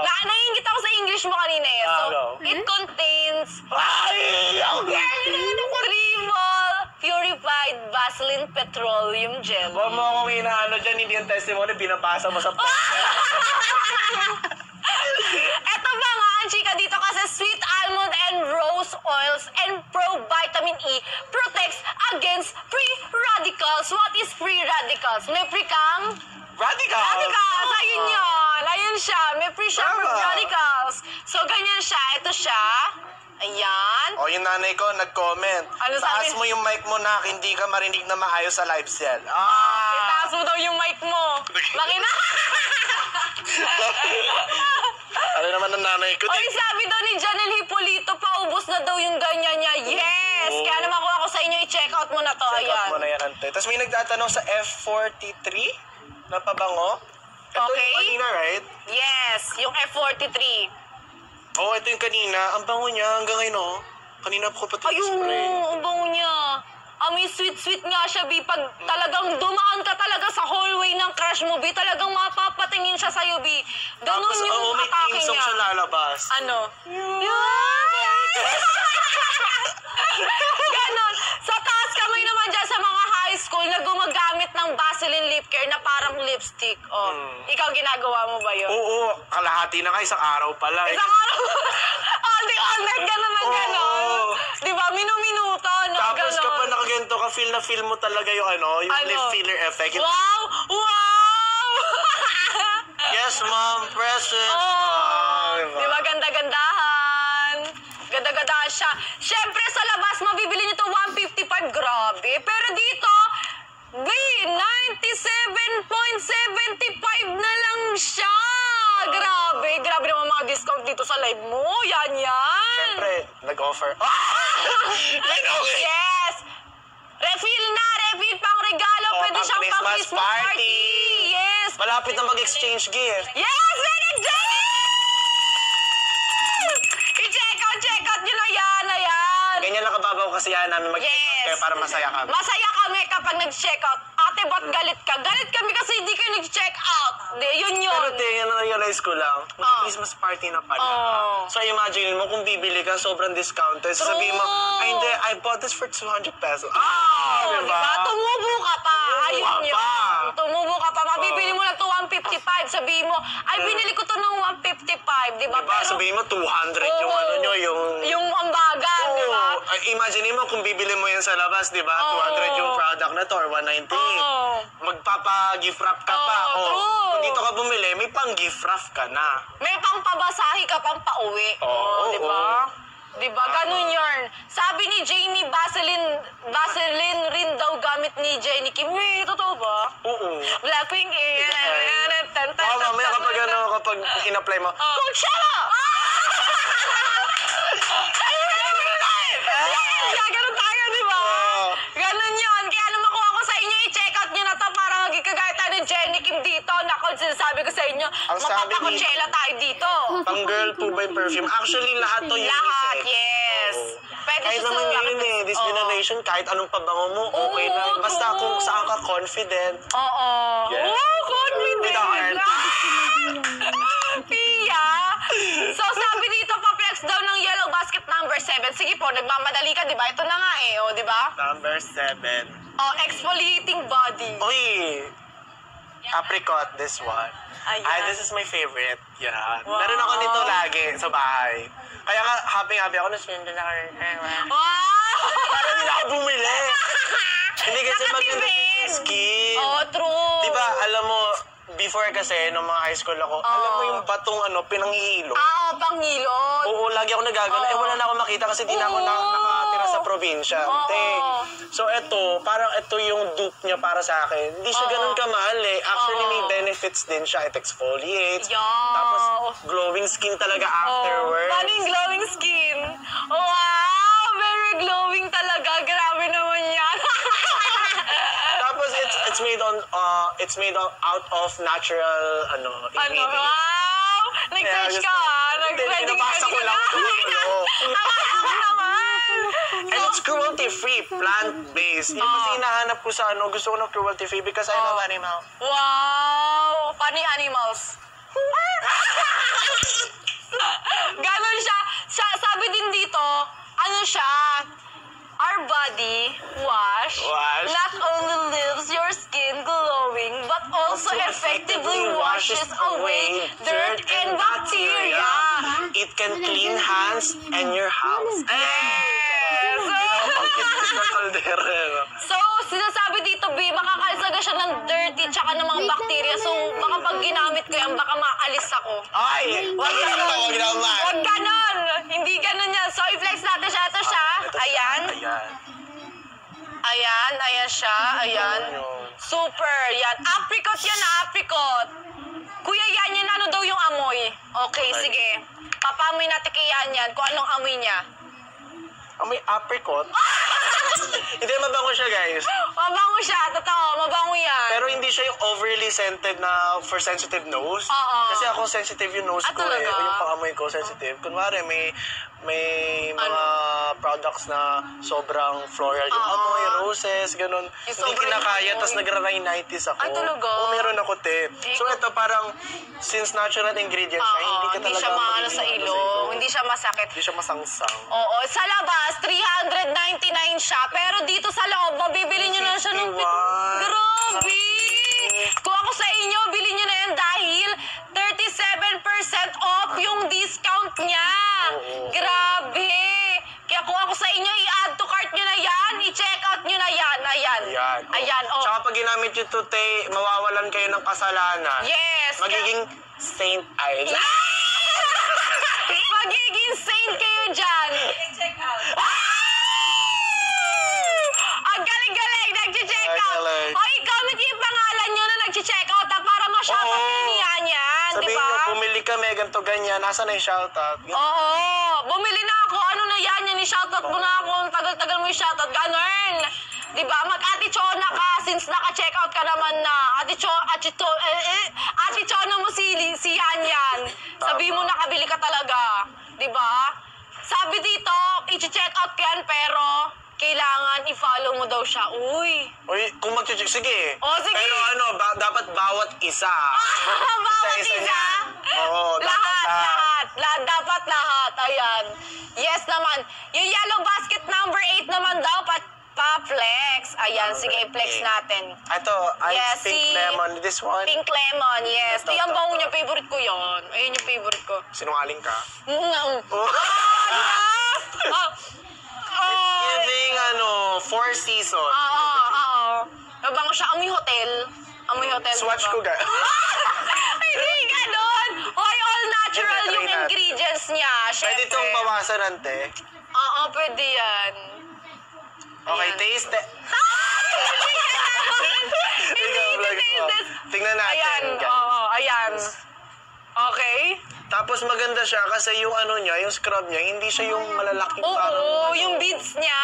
Naiingit ako sa English mo kanina eh. So, Go. it contains Ay! Okay. Triple Purified Vaseline Petroleum Gel. Huwag mo akong inaano dyan, hindi yung testimony, binabasa mo sa Eto ba nga, ang chika dito kasi sweet almond and rose oils and pro-vitamin E protects against free radicals. What is free radicals? May free kang? Radical! Radicals! Ayun yun! Ayun siya! May free siya Tama. radicals. So, ganyan siya. Ito siya. Ayan. O, yung nanay ko nag-comment. Ano Taas sabi? mo yung mic mo na hindi ka marinig na maayos sa live cell. Itaas mo daw yung mic mo. Makina. Ano naman ang nanay ko? Oy, sabi daw ni Janelle Hipolito, paubos na daw yung ganyan niya. Yes! Kaya naman kung ako sa inyo, i-check out mo na to. Check out Ayan. mo na yan, ante. Tapos may nagtatanong sa F43 na pabango. Ito Okay. yung kanina, right? Yes, yung F43. Oo, ito yung kanina. Ang bango niya hanggang ngayon, oh. Kanina ko pati Ayun, spray. ang bango niya. May sweet-sweet nga siya, Bi. Pag talagang dumaan ka talaga sa hallway ng crush mo, Bi, talagang mapapatingin siya sa'yo, Bi. Ganun Tapos, yung may atake theme song niya. siya lalabas. Ano? Ganon. Sa taas kamay naman dyan sa mga high school na gumagamit ng Vaseline lip care na parang lipstick. Ikaw ginagawa mo ba yun? Oo, kalahati na ka, isang araw pala. Isang araw, all night ka naman ganon. Oo. Di ba? Minuminuto, no? Tapos ganon. kapag nakaganto ka, feel na feel mo talaga yung yung Ano? lip filler effect. Yung, Wow! Wow! yes, ma'am, present. Oh, di ba ganda-gandahan? Ganda-gandahan siya. Siyempre sa labas, mabibili nito 155, grabe. Pero dito, 97.75 na lang siya. Grabe, grabe naman mga discount dito sa live mo. Yan. Siyempre, nag-offer. Okay. Yes! Refill pang regalo. Oh, Pwede pang siyang pang Christmas Christmas party. party. Yes! Malapit na mag-exchange gift. Yes! Very good! I-check out nyo na yan, ayan. Ganyan lang kababaw kasi yan namin mag-check out Yes. kayo para masaya kami. Masaya kami kapag nag-check out. Ate, ba't galit ka? Galit kami kasi hindi kayo nag-check out. Yun. Pero tingnan na-realize ko lang, mag-Christmas party na pala. Oh. So imagine mo kung bibili ka sobrang discounted. So sabihin mo, True. ay hindi, I bought this for 200 pesos. Oh, diba? Tumubo ka pa. Ayun Tumubo yun. ka pa. Tumubo ka pa. Mabibili mo lang to 155. Sabihin mo, ay binili ko to ng 155. Diba? Diba? Sabihin mo 200 yung ano nyo, Yung ambagan, diba? Ay, imagine mo kung bibili mo yan sa labas, di ba? Oo. 200 yung product na to or 190. Oo. Magpapa-gift wrap ka pa. Oo, Oh, true. kung dito ka bumili, may pang-gift wrap ka na. May pang pabasahi ka pang pauwi. Oo, Di ba? Di ba? Ganun yun. Sabi ni Jamie, Vaseline rin daw gamit ni Jenny Kim. Wait, totoo ba? Oo. Blackpink eh. Mamaya kapag in-apply mo, Coachella! Gaganon tayo, di ba? Ganun yun. Kaya naman kung ako sa inyo, i-check out nyo na to para maging kagaya tayo ni Jenny Kim dito. Nakon, sinasabi ko sa inyo, Ang sabi mapapa-Coachella tayo dito. pang-girl po by perfume. Actually, lahat to unisex. Lahat, yes. Pwede Kahit siya sa naman lalaki. yun eh, this Oo. generation, kahit anong pabango mo, okay Oo, na. Basta true. kung saan ka confident. Oo. Yes. Oh, confident. With the heart. Pia. So, sabi dito, pa-flex daw ng yellow basket number 7. Sige po, nagmamadali ka, di ba? Ito na nga eh, o, di ba? Number 7. Oh, exfoliating body. Uy! Apricot, this one. Ayan. Ay, this is my favorite. Yeah. Wow. Meron ako nito lagi sa bahay. Kaya nga, happy ako na swindon na Wow! Parang hindi na ako bumili. Hindi kasi maganda Nakatipid. yung skin. Oh, true. Diba, alam mo, before kasi, nung mga high school ako, alam mo yung batong pinanghihilo. Panghilot. Oo, lagi ako nagagano. Wala na ako makita kasi di na ako nakatira sa probinsya. So, parang ito yung dupe niya para sa akin. Hindi siya ganun kamahal eh. Actually, may benefits din siya. It exfoliates. Yeah. Tapos, glowing skin talaga afterwards. Paano yung glowing skin? Wow! Very glowing talaga. Grabe naman yan. Tapos, it's made out of natural, ingredients. Wow! Nag-search ka, Hindi, pinabasa ko lang. Ako naman. And it's cruelty-free, plant-based. Yung kasi hinahanap ko sa gusto ko ng cruelty-free because I love animal. Wow! Funny animals. Ganon siya. Sabi din dito, ano siya, our body wash not only leaves your skin glowing but also effectively washes away dirt and bacteria. It can clean hands and your house. So, sinasabi dito, B, makakalisaga siya ng dirty tsaka ng mga bacteria. So, baka pag ginamit ko yan, baka maalis ako. Ay! Wag naman! Wag naman! Wag ganon! Hindi ganon yan. So, i-flex natin siya. Ito siya. Ayan. Ayan siya. Ayan. Super. Yan. Apricot yan, apricot. Kuya, yan ano daw yung amoy. Okay, sige. Papamoy natin kay yan kung anong amoy niya. May apricot? Hindi, mabango siya, guys. Mabango siya, totoo. Mabango yan. Pero hindi siya yung overly scented na for sensitive nose. Oo. Kasi ako sensitive yung nose ko talaga? Yung pangamoy ko sensitive. Kunwari, may mga products na sobrang floral yung amoy, roses, ganun. Hindi sobrang kinakaya, amoy. tapos nagra-rhinitis ako. Ay, talaga? Oo, meron ako, te. So, ito parang, since natural ingredients siya, hindi ka hindi talaga siya maano sa magiging ilong. Hindi siya masakit. Hindi siya masangsang. Oo, sa labas, 399 siya. Pero dito sa loob, mabibili nyo na siya ng... 51. Grabe! Kung ako sa inyo, bilhin nyo na yan dahil 37% off yung discount niya. Oo. Grabe! Kaya kung ako sa inyo, i-add to cart nyo na yan, i-check out nyo na yan. Ayan. Ayan, oh. Tsaka pag ginamit yung tute, mawawalan kayo ng kasalanan. Yes! Magiging Saint Ives. Magiging saint kayo dyan. Check out. Ang galing-galing, nag-check out. Galing. O, i-comment yung pangalan nyo na nag-check out para ma-shoutout Oo. kayo niya yan, di Sabihin ba? nyo, pumili kami, ganito, ganyan. Nasa na yung shoutout? Oo, bumili na ako. Ano na yan, i-shoutout mo na ako. Ang tagal-tagal mo yung shoutout. Ganun. Di ba? Mag-Ate Chona ka since naka-check out ka naman na. Ate Chona mo si Yan. Sabi mo nakabili ka talaga. Di ba? Sabi dito, i-check out ka yan pero kailangan i-follow mo daw siya. Uy. Uy, kung mag-check, sige. Sige. Pero dapat bawat isa. Bawat Isa-isa isa? niya. Oo, Lahat. Dapat lahat. Ayan. Yes naman. Yung yellow basket number 8 naman daw, pa-flex. Ayan, sige, i-flex natin. Ito, Yes, pink si- lemon. This one. Pink lemon, yes. Ito, Yung ito, bango ito. niya, favorite ko yun. Ayun yung favorite ko. Sinungaling ka. Oh, Giving, Four Seasons. Oo. Mabango siya. Amoy hotel. Swatch diba? ko, guys. Hindi ganon. Hoy, all natural Hindi, yung try natin. ingredients niya. Pwede Syempre. itong bawasan, ante. Oo, pwede yan. Okay, Ayan. taste it. Hindi, Ikaw, vlog taste mo. this. Tingnan natin, Ayan, guys. oo, ayan. Okay? Tapos maganda siya kasi yung yung scrub niya, hindi siya yung malalaking Oo, yung beads niya.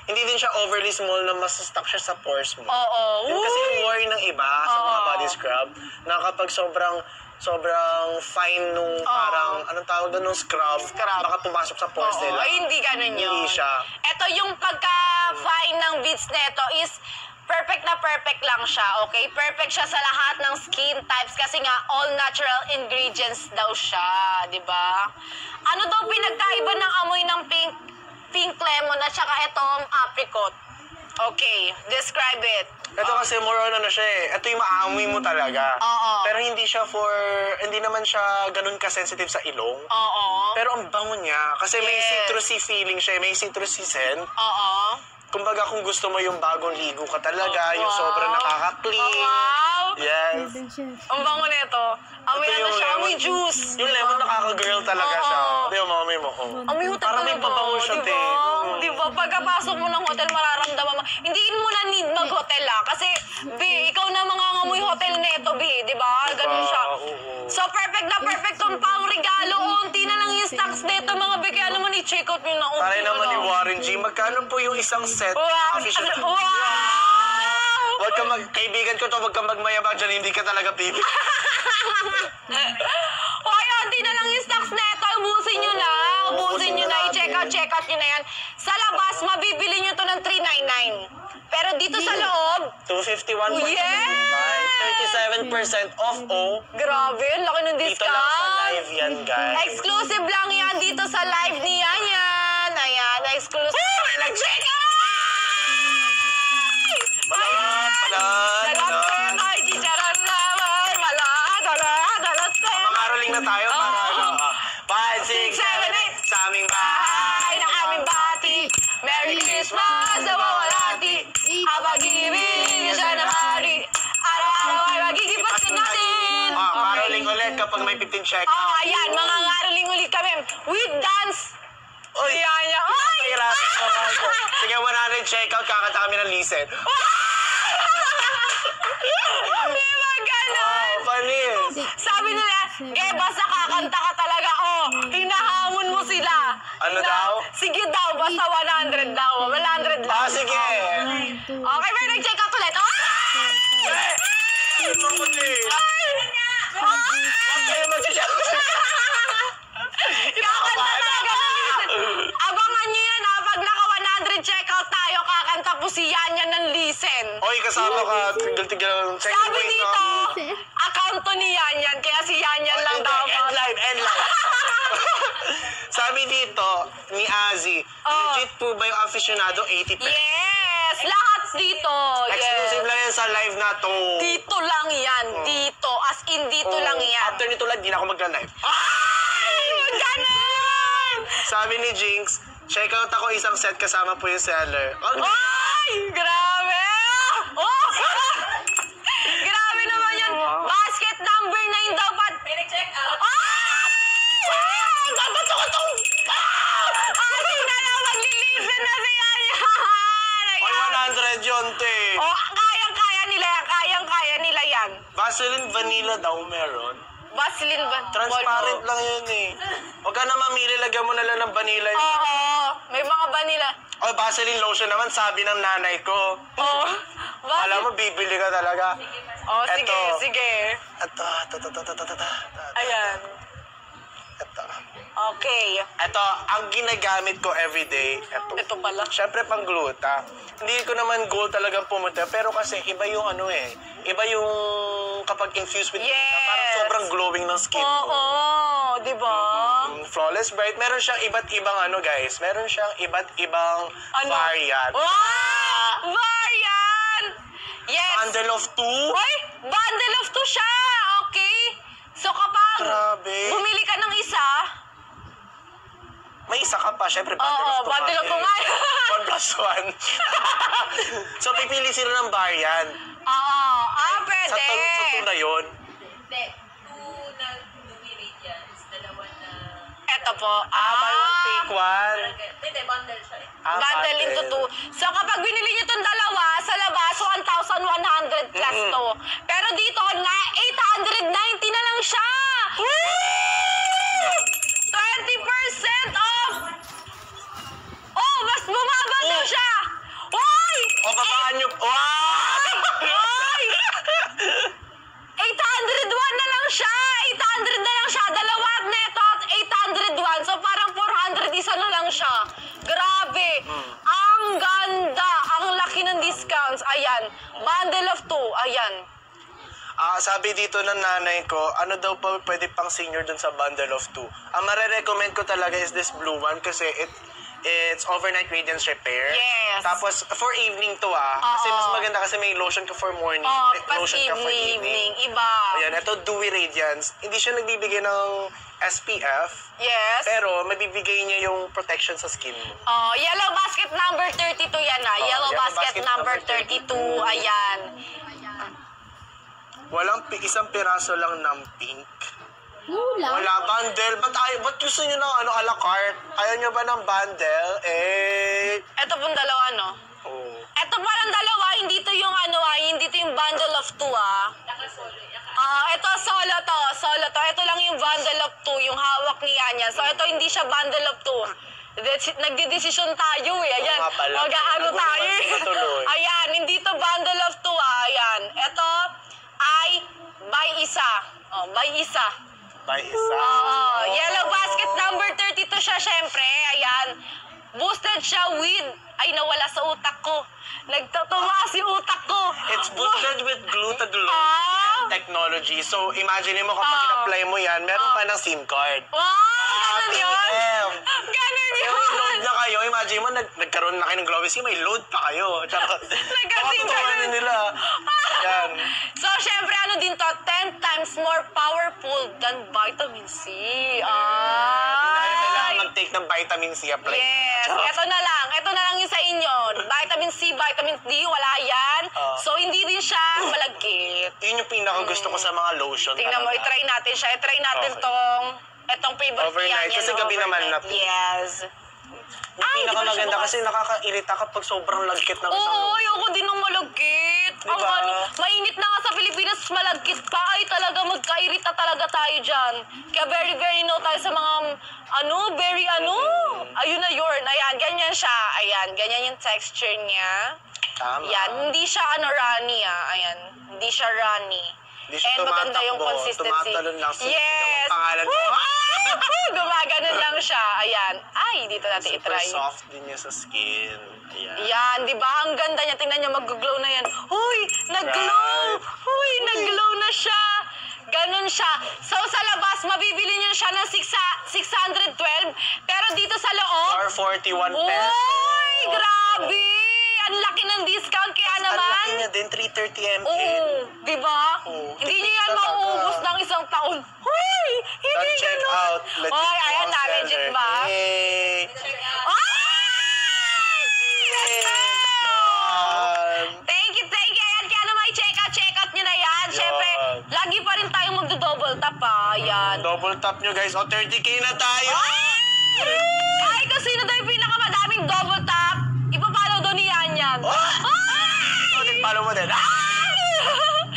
Hindi din siya overly small na mas-stuck siya sa pores mo. Oo. Yun kasi yung worry ng iba sa mga Oo. body scrub na kapag sobrang fine nung parang, anong tawag doon, nung scrub, baka pumasok sa pores Oo, nila. ay, hindi ganun yun. Hindi siya. Ito yung pagka-fine ng beads neto is perfect na perfect lang siya, okay? Perfect siya sa lahat ng skin types kasi nga all natural ingredients daw siya, di ba? Ano daw pinagkaiba ng amoy ng pink lemon at saka itong apricot? Okay, describe it. Ito kasi more on ano siya eh. Ito yung maamoy mo talaga. Oo. Pero hindi siya hindi naman siya ganun ka-sensitive sa ilong. Oo. Pero ang bango niya. Kasi may Yes. citrusy feeling siya. May citrusy scent. Oo. Kumbaga kung gusto mo yung bagong ligo ka talaga, yung Wow. sobrang nakaka-clean. Wow! Yes. Ang bango nito. Amoy Ito ano yung siya, amoy lemon. juice. Yung lemon nakaka-girl talaga Oo. siya. Hindi yung mamay mo. Amoy hotel Parang may talaga. pabango siya, te. Diba? Diba? Pagkapasok mo ng hotel, mararamdaman mo. Hindi mo na need mag-hotel Kasi, B, ikaw na mangangamoy hotel neto, B. Diba? Ganun siya. Oo. So, perfect na perfect tong pang regalo. Unti na lang yung stocks neto, mga B. Kaya naman i-check out nyo na unti Taray na naman ni lang. Warren G. Magkano po yung isang set? Wow! Official. Wow! Wag ka kaibigan ko to, wag kang magmayabang dyan, hindi ka talaga baby. Hoy, unti na lang yung stocks neto. Ubusin nyo na. Ubusin nyo na. I-check out nyo na yan. Sa labas, mabibili nyo to ng $399. Pero dito sa loob, 251 Oh, yes! 37% off, oh. grabe, ang laki ng Dito lang sa discount. live yan, guys. Exclusive lang yan dito sa live ni Yan. Ayan, exclusive. May nag-check out! Malat. Ay, chicharan naman. Malat. Mangaroling na tayo para ano. 5, 6, 7, 8. Sa aming bahay. Ay, na aming bati. Merry Christmas, nawawalati. Ang pag-ibig siya ng hari. Araw-araw ay magigipasin natin. Caroling ulit kapag may 15 check. Oh, ayan, mga ngaroling ulit kami. With dance. Uy, Ayan niya. Ay! pahirapan naman ako. Sige, 100 check out. Kakanta kami ng listen. Di ba ganon? Panis. Sabi nila, basta kakanta ka talaga. Oh, hinahamon mo sila. Ano daw? Sige daw, basta 100 daw. 100 lang. Sige. Okay, may nag-check out ulit. Oh! Ay, mag-check. Kakanta talaga ng listen. Abangan nyo yan ha. Pag naka 100 check out tayo, kakanta po si Yanyan ng listen. Oy, kasama ka. Tigil-tigil. Check Sabi point, dito, no? account to ni Yanyan, kaya si Yanyan lang Hindi, dapat. end live. Sabi dito, ni Azzy, legit po ba yung aficionado 80 pesos? Yes! Lahat dito. Exclusive Yes. lang yan sa live na to. Dito lang yan. Dito. As in, dito Oh, lang yan. After nito live, di na ako magla-live. Ay! Ganon! Sabi ni Jinx, check out ako isang set kasama po yung seller. Ay! Grabe! Oh! Grabe naman yan. Basket number 9 dapat. Pinag-check out. Ay! Dapat ako itong... Ay, na lang. Maglilisten na si Yanyan. Ay, Ayan. 100 yun, te. Oh, kayang-kaya nila yan. Kayang-kaya nila yan. Vaseline vanilla daw meron. Vaseline ba? Transparent lang yun eh. Huwag ka na mamili, lagyan mo na lang ng vanilla yun. Oo. May mga vanilla. Oh, Vaseline lotion naman, sabi ng nanay ko. Oh. Alam mo, bibili ka talaga. Oh, sige, Eto. sige. Ito. Ayan. Ito. Okay. Ito, ang ginagamit ko everyday. Ito. Ito pala. Siyempre pang gluta. Hindi ko naman gold talagang pumunta. Pero kasi iba yung ano eh. Iba yung kapag infused with gluta. Yes. Parang sobrang glowing ng skin Oo, mo. di ba? Flawless bright. Meron siyang iba't ibang ano guys. Meron siyang iba't ibang variant. Wow! Variant! Yes! Bundle of 2. Hoy! Bundle of 2 siya! Okay? So kapag Grabe. bumili ka ng isa, May isa ka pa. Siyempre bundle oo, of 2. bundle of 2 nga. 1 plus 1. So pipili sila ng variant. Pwede. Sa 2 na yun. Hindi, 2 na lumiri dyan. Dalawa na... Eto po. Buy one, take one. Hindi, bundle siya eh. Bundle into 2. So kapag binili nyo itong dalawa, sa labas, 1,100 plus to. Pero dito, na 890 na lang siya! 20% off! Oh, mas bumaba daw siya! Hoy! O, babaan nyo. Wow! Hoy! 801 na lang siya! 800 na lang siya! Dalawa at neto at 801. So parang 400 isa na lang siya. Grabe! Ang ganda! Ang laki ng discounts. Ayan. Bundle of 2. Ayan. Sabi dito ng nanay ko, ano daw pa pwede pang senior dun sa bundle of 2. Ang marirecommend ko talaga is this blue one kasi It's overnight radiance repair. Yes. Tapos, for evening to kasi mas maganda kasi may lotion ka for morning. may Pas lotion ka for evening. Iba. Ayan, ito dewy radiance. Hindi siya nagbibigay ng SPF. Yes. Pero, mabibigay niya yung protection sa skin mo. Yellow basket number 32 yan Yellow basket number 32. Ayan. Walang isang piraso lang ng pink. Wala. Wala bundle. Ba't gusto niyo ng a la carte? Ayaw niyo ba ng bundle? Ito pong dalawa, no? Oh. Ito parang dalawa, hindi to yung hindi to yung bundle of two, ito solo to. Ito lang yung bundle of two, yung hawak ni Yanyan. So, ito hindi siya bundle of two. Nagdedesisyon tayo Ayan. Oo nga pala. Mag-aano Ako tayo naman tuloy. Ayan, hindi to bundle of two, Ayan. Ito ay by isa. By isa. By isa. Yellow basket number 32 siya, syempre. Ayan. Boosted siya with... Ay, nawala sa utak ko. Nagtutumaas yung utak ko. It's boosted with glutathione technology. So, imagine mo kapag in-apply mo yan, meron ka ng SIM card. Wow! Ganun yun? ATM. Ganun May yun? load na kayo. Imagine mo, nagkaroon na kayo ng glowing skin, may load pa kayo. Tsaka, Nagka-SIM nila. Yan. So, syempre, din to? 10 times more powerful than vitamin C. Kailangan mag-take ng vitamin C. Apply. Yes. Ito na lang yung sa inyo. Vitamin C, vitamin D, wala yan. So, hindi din siya malagkit. Yun yung pinaka-gusto ko sa mga lotion. Tingnan mo, talaga. i-try natin siya. I-try natin Okay. itong favorite Overnight, niya. kasi gabi naman na. Yes. Yung Ay, pinakamaganda di ba siya kasi nakakairita kapag sobrang lagkit ng isang Oo, lotion. ayoko din ng malagkit. Diba? Mainit na nga sa Pilipinas, malagkit pa. Ay, talaga, magkairita talaga tayo dyan. Kaya very, very no tayo sa mga, ayun na yun. Ayan, ganyan siya. Ayan, ganyan yung texture niya. Tama. Yan, hindi siya runny Ayan, hindi siya runny. Hindi siya And maganda yung tumatakbo, consistency. tumatalon lang. Susunod Yes! yung pangalan mo. Gumaganon lang siya. Ayan. Ay, dito natin Super itry. soft din niya sa skin. Ayan. Yan, di ba? Ang ganda niya. Tingnan niyo, mag-glow na yan. Huy, nag-glow! Right. Huy, nag-glow na siya. Ganon siya. So, sa labas, mabibili niyo siya ng 612. Pero dito sa loob, Or 41 pesos. Uy, grabe! Ang laki ng discount kaya Ang naman. laki niya din, 330 ml. Oo, di ba? Oo, Hindi tipid niyo yan talaga. mauubos ng isang taon. Huy! Hindi Check ganon. out. Legit Oy, ayan na, seller. legit ba? Hey! Ay! Let's go! Thank you. Ayan, kaya naman i-check out nyo na yan. Siyempre, lagi pa rin tayong magdo-double tap Ayan. Double tap nyo guys. O, 30K na tayo. Ay, kung sino daw yung pinakamadaming double tap, ipapalo daw ni Yanyan. Ikaw din, follow mo din.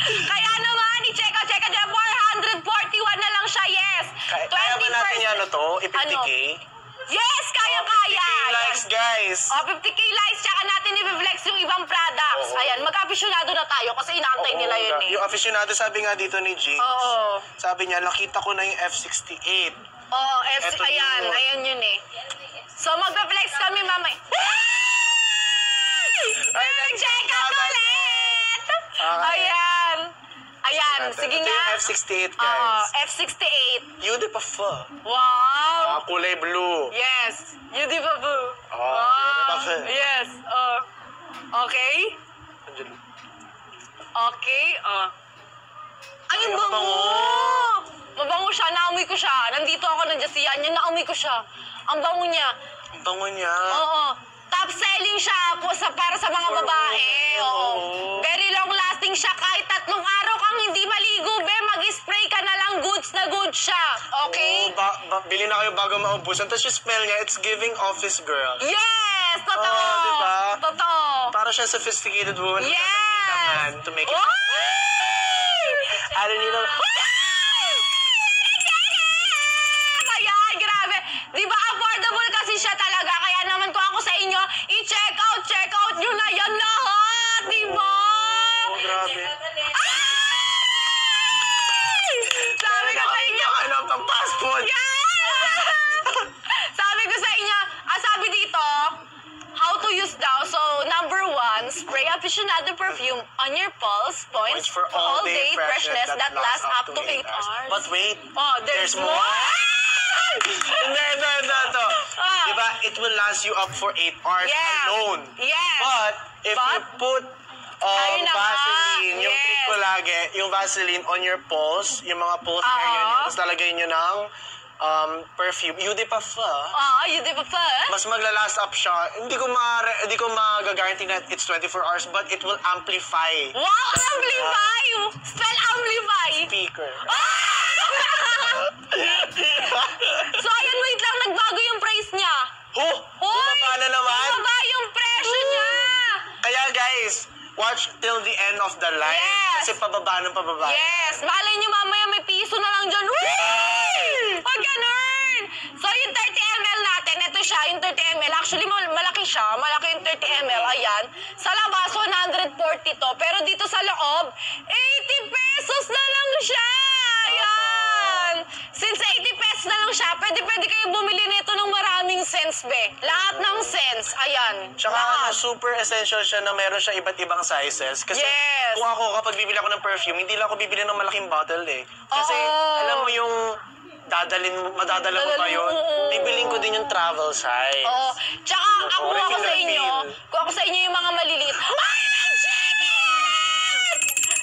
Kaya naman, i-check out nyo. 441 na lang siya, yes. Kaya ba natin yan to? I-50K? Yes, kaya. 50K likes guys. 50K likes, tsaka natin i-flex yung ibang products. Oo. Ayan, mag-afisyonado na tayo kasi inaantay nila yun eh. Yung aficionado sabi nga dito ni Jinx. Oo. Sabi niya, nakita ko na yung F68. Oo, Eto ayan, yun. ayan yun eh. So, mag-flex kami mamay. Ay, Check out ulit! Ayan. Ayan, sige Ito nga. yung F68 Oo, guys. F68. You de pa fa. Wow! Kulay blue. Yes, you di ba boo? Yudi pa. Yes, okay? Okay, Ay, ang bango! Mabango siya, naamoy ko siya. Nandito ako, nandiyan si Yanyan, naamoy ko siya. Ang bango niya. Ang bango niya. Oo. Top selling siya po para sa mga For babae. women, Oo. oo. Very long lasting siya. Kahit 3 araw kang hindi maligo, mag-spray ka na lang, goods na goods siya. Okay? Oo, bili na kayo bago maubusan. Tapos yung smell niya, it's giving office girl. Yes! Totoo! Oo, diba? Totoo! Para siya sophisticated woman. who doesn't need a man to make it. I don't need a... Ayan, grabe. Di ba affordable kasi siya talaga? Kaya naman kung ako sa inyo, i-check out nyo na yan lahat. Di ba? Oh, grabe. Ay! Sabi ko sa inyo, Ano pang fast food? sabi ko sa inyo, sabi dito, how to use daw. So, number 1, spray aficionado perfume on your pulse points For all day freshness that lasts up to 8 hours. But wait, Oh, there's more? Hindi, ito. Ah. Diba, it will last you up for 8 hours Yes. alone. Yes. But, if you put Ayun na nga. Vaseline, yung Yes. trick ko lagi, yung Vaseline on your pulse, yung mga pulse area nyo, tapos lalagay nyo ng perfume. Eau de parfum. You di ba pa? Mas magla-last up siya. Hindi ko mag-guarantee na it's 24 hours, but it will amplify. Wow, amplify! Spell amplify! Speaker. So, ayun, wait lang, nagbago yung price niya. Oh! Bumaba na naman. Bumaba yung presyo niya. Kaya guys, watch till the end of the line. Yes. Kasi pababa ng pababa. Yes! Malay nyo mamaya may piso na lang dyan. Whee! Pag ganun! So, yung 30 ml natin, ito siya, yung 30 ml. Actually, malaki siya. Malaki yung 30 ml. Ayan. Sa labas, 140 to. Pero dito sa loob, 80 pesos na lang siya. Ayan. Since 80 pesos na lang siya, pwede kayo bumili nito ng maraming scents, be. Lahat ng scents. Ayan. Tsaka Lahat. super essential siya na meron siya iba't ibang sizes. Kasi Yes. kung ako, kapag bibili ako ng perfume, hindi lang ako bibili ng malaking bottle eh. Kasi Oo. alam mo yung madadala mo pa yun. Oo. Bibiling ko din yung travel size. Oo. Tsaka, ako refill sa na inyo, refill. kung ako sa inyo yung mga maliliit,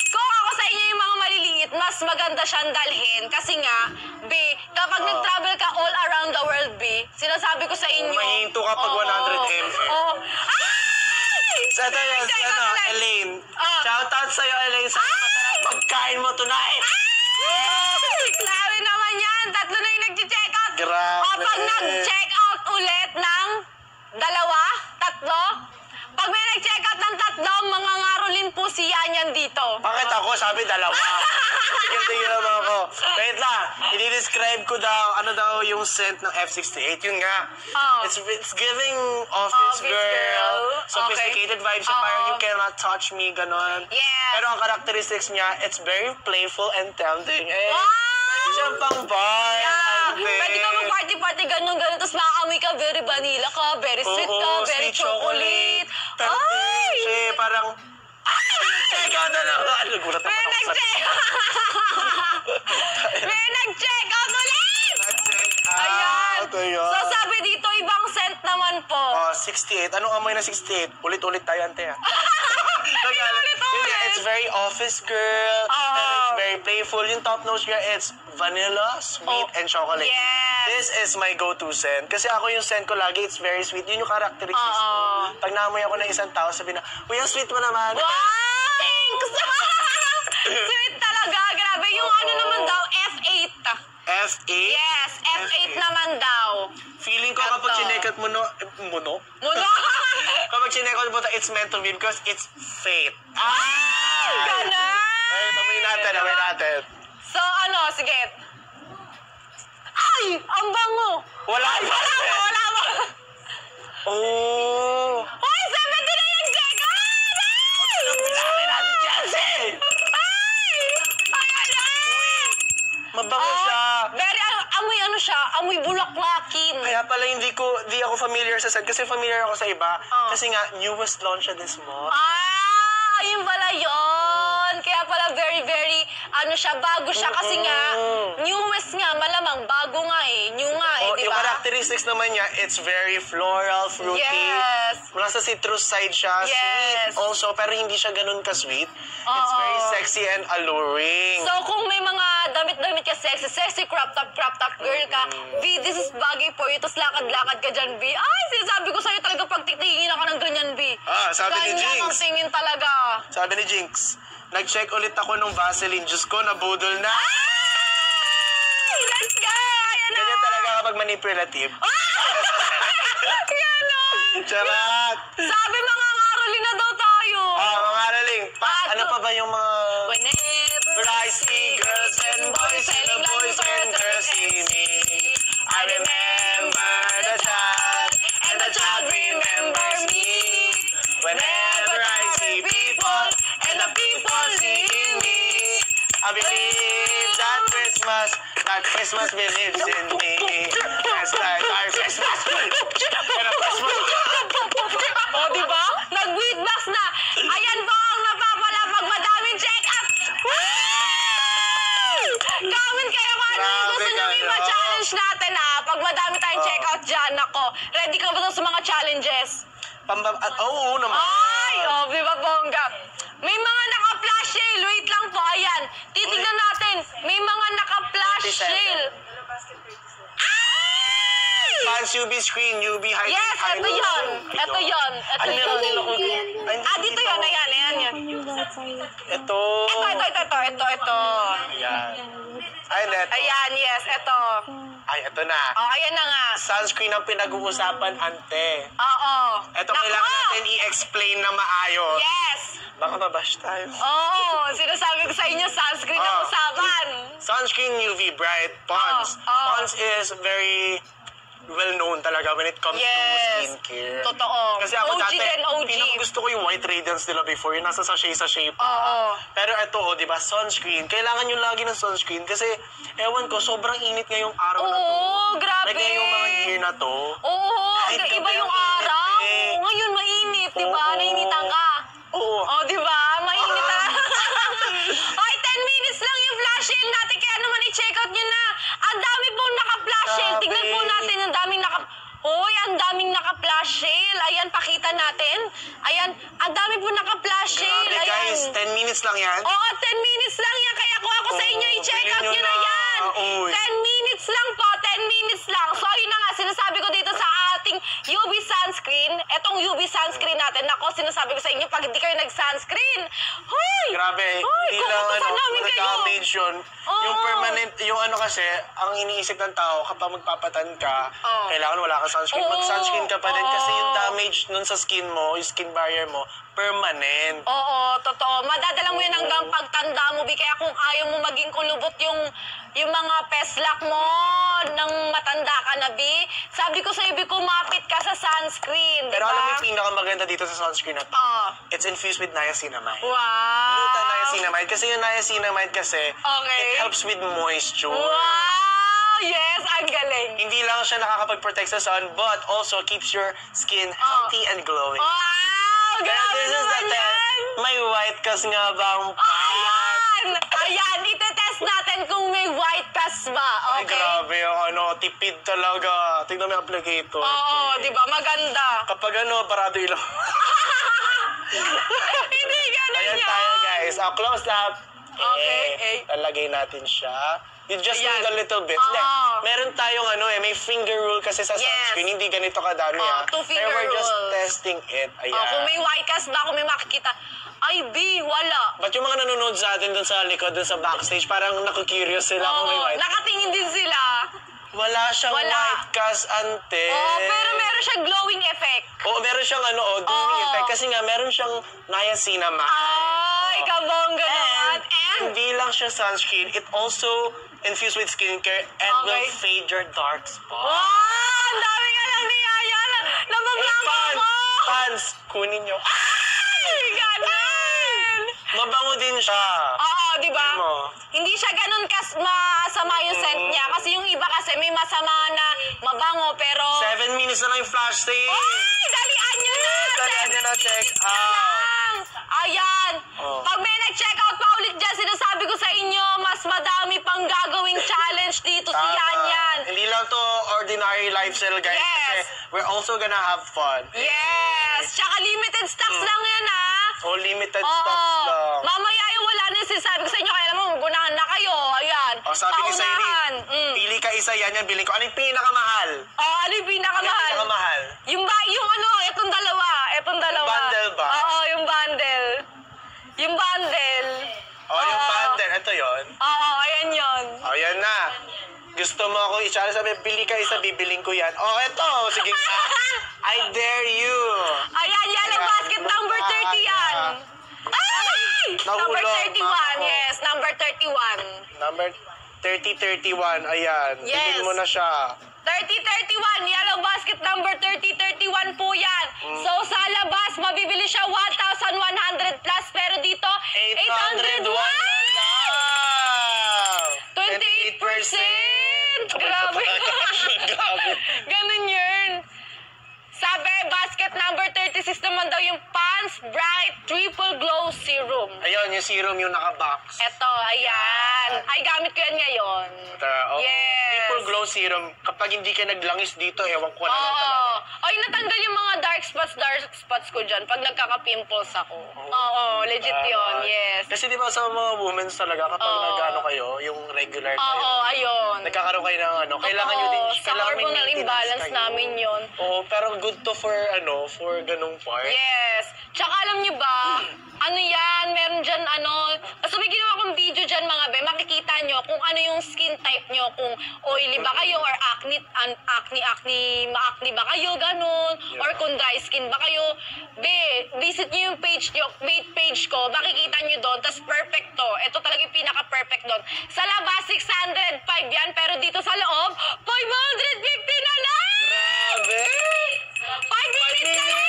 kung ako sa inyo yung mga maliliit, mas maganda siyang dalhin. Kasi nga, B, kapag nag-travel ka all around the world, B, sinasabi ko sa inyo. Mahinto ka pag 100 ml. Oo. Ay! So ito yun, si Elaine. Shoutout sa'yo, Elaine. Sa masarap pagkain mo tonight. Grabe naman yan. Tatlo na yung nag-check out. Grabe. O, pag nag-check out ulit ng 2, 3, pag may nag-check out ng 3, mga ngarulin po si Yanyan dito. Bakit ako? Sabi dalawa. Tingin naman ako. Wait lang. I-describe ko daw, ano daw yung scent ng F68. Yun nga. Oh. It's giving office Office girl. girl. Sophisticated vibes siya. Oo. Parang you cannot touch me, ganon. Yes. Pero ang characteristics niya, it's very playful and tempting. Eh, Wow! pwede siyang pang bar. Yeah. ante. Pwede ka mag-party-party, ganun. Tapos makakamoy ka, very vanilla ka, very sweet ka, Oo, very sweet chocolate. Pero Ay! siya parang... Ikaw na lang. Nagulat May naman ako sa... nag-check May nag-check out ulit! Ayan. Ayan. So sabi dito, ibang scent naman po. 68. Anong amoy na 68? Ulit-ulit tayo, ante, ha? Ulit-ulit. It's very office girl. And it's very playful. Yung top notes niya, it's vanilla, sweet, and chocolate. Yes. This is my go-to scent. Kasi ako yung scent ko lagi, it's very sweet. Yun yung characteristics ko. Pag naamoy ako ng isang tao, sabi na, uy, ang sweet mo naman. Wow! Thanks! Sweet talaga. Grabe. Yung ano naman daw, F8. F8? Yes, F8 naman daw. Feeling ko kapag Ito. chinekat mo, no? Muno? Muno! Kapag chinekat mo, it's meant to be because it's fate. Ganon! Ay, amoy natin. So ano, sige. Ay! Ang bango! Wala ba? Wala mo! Oh! Uy! 70 na yung check! Ay! Pinakay natin, Chelsea! Ay! Ayan na! Mabango siya. Very, amoy ano siya, amoy bulaklakin. Kaya pala hindi ako familiar sa scent kasi familiar ako sa iba. Kasi nga, newest launch siya this month. Ayun pala yun. Kaya pala very, very, ano siya, bago siya kasi nga, newest nga, malamang, bago nga eh. New nga eh, di Yung ba? characteristics naman niya, it's very floral, fruity. Yes. Nasa citrus side siya, Yes. sweet also, pero hindi siya ganun ka-sweet. It's very sexy and alluring. So, kung may mga damit-damit ka sexy crop top girl ka, B, this is bagay for you, tapos lakad-lakad ka dyan, B. Ay, sinasabi ko sa'yo talaga pag titingin ako ng ganyan, B. Sabi ni Ganyan Jinx. ang tingin talaga. Sabi ni Jinx, nag-check ulit ako nung Vaseline. Diyos ko, nabudol na. Ay, let's go! Ayan na! Ganyan talaga kapag manipulative. Ganon! Charat! Sabi mga ngaruli na daw tayo. Mga araling, ano pa ba yung mga... Whenever I see girls and boys and boys and girls see me, I remember the child and the child remembers me. Whenever I see people and the people see me, I believe that Christmas believes in me. That's like our Christmas. And a Christmas. O, diba? Nag-weed box na. Ayan po ang napapala pag madaming check-up. Comment kayo kung ano yung gusto nyo Grabe kayo. ipa-challenge natin ha. pag madami tayong checkout dyan, ako. Ready ka ba sa mga challenges? Oo naman. Ay! Oh, di ba, bongga? May mga naka-flash sale. Wait lang po, ayan. Titignan natin. May mga naka-flash 37. sale. Ay! Fans UV screen, UV high. Yes, ito yun. Ito yun. Ito Ay, meron din yun. ako. Dito yun. Ayan, ayan yun. Ito. Ito. Ayan. Ay, neto. Ayan, yes, ito. Ay, ito na. Oh, ayan na nga. Sunscreen ang pinag-uusapan, ante. Oo. Ito Nako! kailangan natin i-explain na maayos. Yes! Baka mabash tayo. Oo, sinasabi ko sa inyo, sunscreen ang Ah. usapan. Sunscreen UV Bright Pond's. Pond's is very well-known talaga when it comes to Yes. skincare. Totoo. Kasi ako OG dati, din, OG. pinakagusto ko yung white radiance nila before, yung nasa sachet-sachet pa. Oo. Pero ito, di ba, sunscreen. Kailangan yung lagi ng sunscreen kasi, ewan ko, sobrang init ngayong araw na to. Oo, grabe. Like ngayong mga year na to. Oo, Kahit iba gabi yung ang init araw. eh. Ngayon mainit, di ba? Oo. Nainitan ka. Oo. Oh, di ba? Mainit na. Ay, 10 minutes lang yung flash sale natin. Kaya naman i-check out nyo na. Ang dami pong naka-flash sale. Grabe. Tignan po natin ang daming Hoy, ang daming naka-flash sale. Ayan, pakita natin. Ayan, ang dami po naka-flash sale. Grabe Ayan. guys, 10 minutes lang yan. Oo, 10 minutes lang yan. Kaya kung ako sa inyo, Oo, i-check out bilhin nyo nyo na na. yan. Uy. 10 minutes lang po, 10 minutes lang. So, yun na nga, sinasabi ko dito sa ating UV sunscreen. Etong UV sunscreen natin. Nako, sinasabi ko sa inyo, pag hindi kayo nag-sunscreen, hoy! Grabe, Hoy, hindi lang kukutusan namin kayo. damage yun. Oo. Yung permanent, yung ano kasi, ang iniisip ng tao kapag magpapatan ka, Oo. kailangan wala ka sunscreen. Oo. Mag-sunscreen ka pa din kasi yung Oo. damage nun sa skin mo, yung skin barrier mo, permanent. Oo, totoo. Madadala mo yan hanggang pagtanda mo, Bi. Kaya kung ayaw mo maging kulubot yung mga peslak mo nang matanda ka na, Bi, sabi ko sa Bi, kumapit ka sa sunscreen, di Pero ba? alam mo yung pinakamaganda dito sa sunscreen na to? Oo. It's infused with niacinamide. Wow! Gluta niacinamide. Kasi yung niacinamide kasi, Okay. it helps with moisture. Wow! Yes, ang galing. Hindi lang siya nakakapag-protect sa sun, but also keeps your skin healthy and glowing. Wow! Kaya Grabe this is the naman test. yan! May white cast nga bang Ayan! Ayan, itetest natin kung may white cast ba. Ay, Okay? grabe yung ano, tipid talaga. Tignan mo yung applicator. Oo, di ba? Maganda. Kapag ano, parado ilaw. Hindi ganun Ayan yan. tayo, guys. Close up. Okay, Lalagay natin siya. You just Ayan. need a little bit. Oo. Hindi, meron tayong ano may finger rule kasi sa Yes. sunscreen. Hindi ganito kadami Oo, ah. two-finger Pero we're just rule. testing it. Ayan. Oh, kung may white cast ba, kung may makikita, ay, B, wala. Ba't yung mga nanonood sa atin dun sa likod, dun sa backstage, parang naku-curious sila kung may Oo, white. nakatingin din sila. Wala siyang Wala. white cast, ante. Oo, pero meron siya glowing effect. Oo, meron siyang ano, dewy Oo. effect. Kasi nga, meron siyang niacinamide. Ay, kabongga naman. And, Hindi lang siya sunscreen, it also infused with skincare and will Okay. fade your dark spots. wow! Ang dami nga lang ni Yaya. Nabablanko Fans! ko. Fans! Kunin nyo. Ay, ganun. Mabango din siya. Oo, di ba? Mo. Hindi siya ganun masama yung scent niya. Kasi yung iba kasi may masama na mabango, pero... 7 minutes na lang yung flash sale. Ay, dalian nyo na! Dalian nyo na, check out. Lang. Ayan. Oh. Pag may nag-check out pa ulit dyan, sinasabi ko sa inyo, mas madami pang gagawing challenge dito si Yan Yan. Hindi lang to ordinary lifestyle, guys. Yes. Kasi we're also gonna have fun. Yes! Tsaka limited stocks lang yan, ha? O limited Oo. stocks lang. Mamaya yung wala na yung sinasabi ko sa inyo, kaya naman, gunahan na kayo. Ayan. O sabi ni Paunahan. Sairi, pili ka isa yan, bilhin ko. Ano yung pinakamahal? Ano yung Ano yung pinakamahal? pinakamahal? Yung ano, itong dalawa. Bundle ba? Oo, yung bundle. Yung bundle. Yung Oo. bundle. Ito yon. Oo, ayan yun. O, yan na. Gusto mo ako i-challenge, sabi, bili ka isa, bibiling ko yan. Oh, eto. Sige nga. I dare you. Ayan, yan ang basket number 30 yan. Ay! Number Nahulog, 31, mama ko. yes. Number 31. Number 3031. Ayan. Yes. Bilhin mo na siya. 3031, yellow basket number 3031 po yan. So sa labas, mabibili siya 1,100 plus, pero dito, 801! 28%! Grabe. Grabe. Ganun yun. Sabi, basket number 36 naman daw yung pants. Pond's Bright Triple Glow Serum. Ayun, yung serum yung naka-box. Eto, ayan. Ay, gamit ko yan ngayon. Yes. Triple Glow Serum. Kapag hindi ka naglangis dito, ewan ko na lang talaga. Oo. Ay, natanggal yung mga dark spots ko dyan pag nagkaka-pimples ako. Oo, legit yun, yes. Kasi di ba sa mga women talaga, kapag nag-ano kayo, yung regular kayo, Oo, ayun. nagkakaroon kayo ng ano, kailangan nyo din, Sa kailangan may hormonal maintenance imbalance kayo. namin yun. Oo, pero good to for ganung part. Yes. Tsaka alam niyo ba, ano yan, meron dyan so may ginawa akong video dyan mga be, makikita nyo kung ano yung skin type nyo, kung oily ba kayo or ma-acne ba kayo, ganun, or kung dry skin ba kayo. Be, visit nyo yung page ko, makikita nyo doon, tas perfect to. Ito talaga yung pinaka-perfect doon. Sa labas, 605 yan, pero dito sa loob, 550 na lang! Grabe! 5 minutes na lang!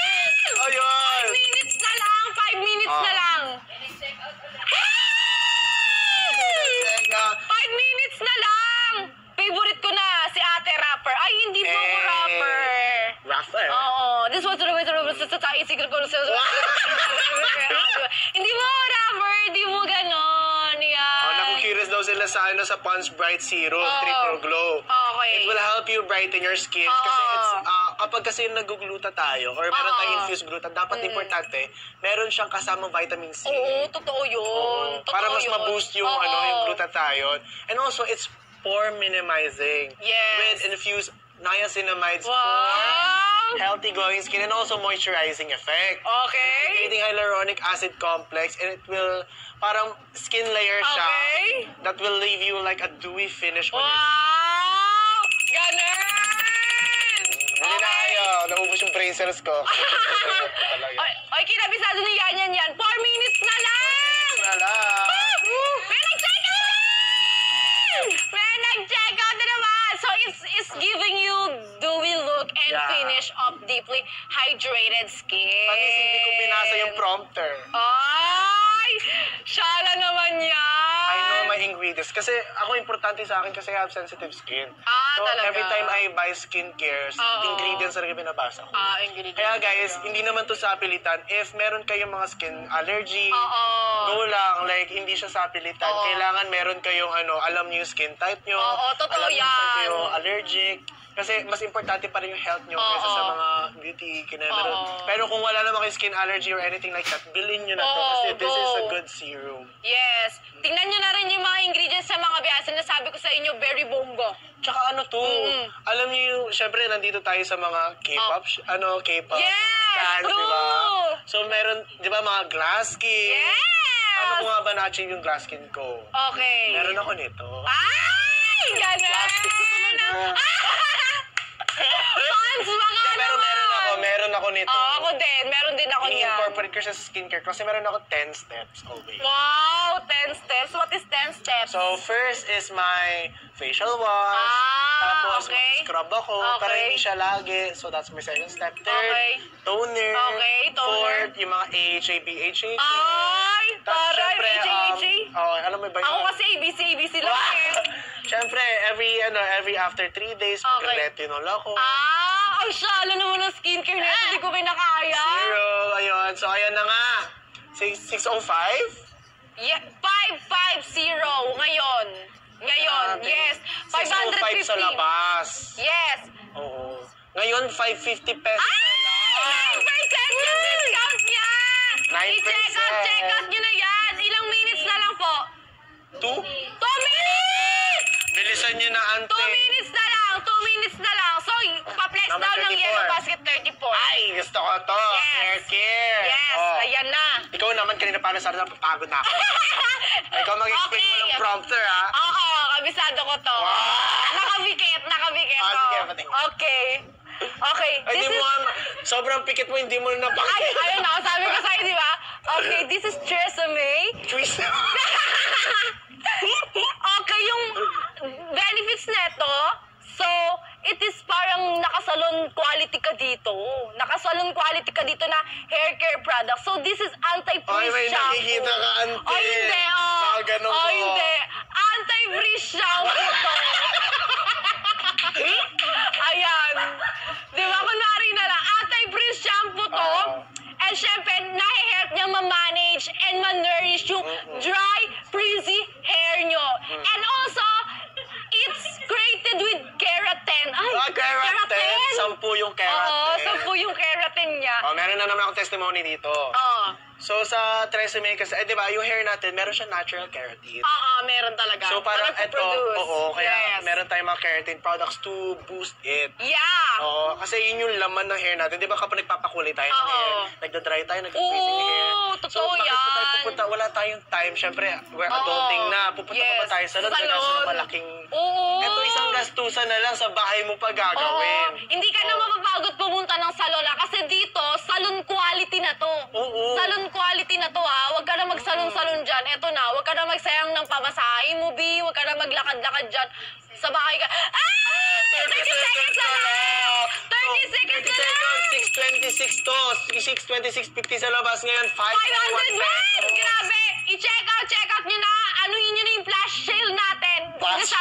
Ayun! 5 minutes na lang! 5 minutes na lang! check out ulit. 5 minutes na lang! Favorite ko na, si Ate Rapper. Ay, hindi mo ako rapper. Rapper? Oo. This was the way to secret ko. Hindi mo ako rapper. Hindi mo ganon. Yan. Naku-curious daw sila sa Pond's Bright Serum, Triple Glow. Okay. It will help you brighten your skin kasi it's, kapag kasi nag-gluta tayo or meron tayong infused gluta, dapat importante, meron siyang kasamang vitamin C. Oo, totoo yun. Totoo Para mas yun. ma-boost yung, yung glutathione. And also, it's pore minimizing. Yes. With infused niacinamides Wow. for healthy glowing skin and also moisturizing effect. Okay. Creating hyaluronic acid complex and it will, parang skin layer siya Okay. that will leave you like a dewy finish on your Wow! Ganon! Hindi na kayo. Naubos yung brain cells ko. Talaga. Ay, kinabisado ni Yan. 4 minutes na lang! Wala. May nag-check out! May nag-check out na naman! So, it's giving you dewy look and finish of deeply hydrated skin. Panis hindi ko binasa yung prompter. Ay! Shala naman yan! I know my ingredients. Kasi ako importante sa akin kasi I have sensitive skin. So Talaga? every time I buy skincare, ingredients talaga binabasa ko. Ingredients. Kaya guys, hindi naman to sa pilitan. If meron kayong mga skin allergy, Oo. go lang. Like, hindi siya sa pilitan. Kailangan meron kayong alam niyo yung skin type nyo. Oo, totoo alam niyo saan yan. kayo allergic. Kasi mas importante pa rin yung health nyo kaysa sa mga beauty kinemaron. Pero kung wala naman kayo skin allergy or anything like that, bilhin nyo na to kasi this is a good serum. Yes. Tingnan nyo na rin yung mga ingredients sa mga biyasan na sabi ko sa inyo, very bongo. Tsaka ano to, alam niyo yung, syempre nandito tayo sa mga K-pop, K-pop Yes! stands, di ba? True! So meron, di ba mga glass skin? Yes! Ano ko nga ba na-achieve yung glass skin ko? Okay. Meron ako nito. Ay! Ganon! Plastic ko talaga. Fans, mga Pero meron ako nito. ako din. Meron din ako niyan. I-incorporate ko siya sa skincare kasi meron ako 10 steps always. Wow! 10 steps. What is 10 steps? So first is my facial wash. Tapos okay. scrub ako, pero Okay. hindi siya lagi. So that's my second step. Third, Okay. toner. Okay, toner. Fourth, yung mga AHA, BHA. Ay! Tapos Taray! syempre, HA! alam mo ba yun? Ako kasi ABC lang eh. Syempre, every after 3 days, Okay. mag-retinol ako. Ang shala naman ng skincare na ito. Hindi ko kinakaya. Zero, ayun. So, ayun na nga. 605? Yeah, 550 ngayon. Yes. 605 sa 550. labas. Yes. Oo. Ngayon, 550 pesos Ay! na lang. 9% yung discount niya! 9%. Check out nyo na yan. Ilang minutes na lang po? 2? 2 minutes! Bilisan nyo na, ante. 2 minutes na lang. 2 minutes na lang. So, pa-flex Number down ng 34. Yellow Basket 34. Ay, gusto ko to. Yes. Hair care. Yes, Oh. ayan na. Ikaw naman, kanina para sa akin, napapagod na ako. Ikaw mag-explain mo ng prompter, ha? Oo, kabisado ko to. Wow. Nakabikit. Sige, Oh. pati. Okay. Ay, di mo nga, sobrang pikit mo, hindi mo na Ay, napakit. ayun na. Sabi ko sa'yo, di ba? Okay, this is Tresemme. Twist. Okay, yung benefits neto, so, it is parang nakasalon quality ka dito. Nakasalon quality ka dito na hair care product. So, this is Ay, anti-frizz may shampoo. nakikita ka, ante. Oh, hindi, oh. Ganun Oh, ko. hindi. Anti-frizz shampoo to. Ayan. Di ba, kunwari na lang, anti-frizz shampoo to. And syempre, Keratin. 10 yung keratin. Oo, 10 yung keratin niya. Oh, meron na naman akong testimony dito. Oo. So, sa Tresemme kasi, di ba, yung hair natin, meron siya natural keratin. Oo, meron talaga. So, parang Walang ito, produce. oo, kaya Yes. meron tayong mga keratin products to boost it. Yeah! Oo, kasi yun yung laman ng hair natin. Di ba kapag nagpapakulay tayo ng Oo. hair, nagda-dry tayo, nagka-freezing hair. Oo, totoo bakit pa tayo yan. pupunta? Wala tayong time. Siyempre, we're Oo. adulting na. Pupunta pa ba Yes. tayo sa salon? Kaya Salon. sa malaking... Oo. Ito isang gastusan na lang sa bahay mo pa Oo. gagawin. Hindi ka na mapapagod pumunta ng salon kasi dito, salon quality na to. Oo. Salon quality na to Huwag ka na magsalon-salon dyan. Eto na, huwag ka na magsayang ng pamasahin mo, B. Huwag ka na maglakad-lakad dyan. Sa bahay ka. 30 seconds na lang! 30 seconds na lang! 626 to. 626.50 sa labas ngayon. 500 won! Grabe! I-check out nyo na! Anuhin nyo na yung flash sale natin. Flash?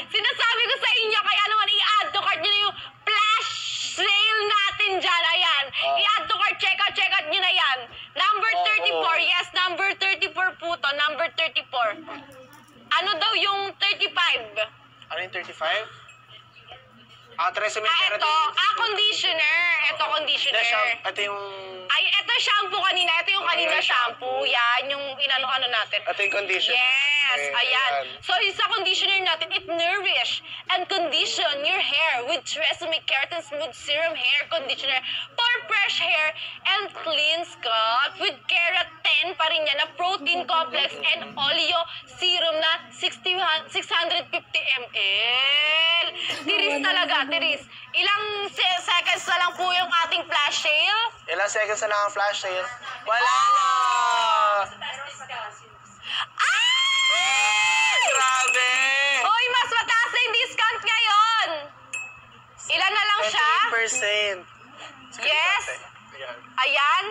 Sinasabi ko sa inyo, kaya naman i-add to cart nyo na yung flash sale natin dyan. Ayan. I-add to cart, check out nyo na yan. Number 34. Yes, number 34 po to. Number 34. Ano daw yung 35? Ano yung 35? Tresemme Ito. keratin. Conditioner. Ito, conditioner. Ito yung... Ay, ito shampoo kanina. Ito yung kanina shampoo. Yan, yung inano-ano natin. Ito yung conditioner. Yes, Okay, ayan. ayan. So, yung sa conditioner natin, it nourish and condition your hair with Tresemme Keratin Smooth Serum Hair Conditioner for fresh hair and clean scalp with keratin pa rin yan na protein complex and oleo serum na 650 ml. Tiris talaga, tiris. Ilang seconds na lang po yung ating flash sale? Ilang seconds na lang ang flash sale? Wala na! Grabe! Hoy, mas mataas na yung discount ngayon! Ilan na lang siya? 28%. Yes. Ayan. Ayan.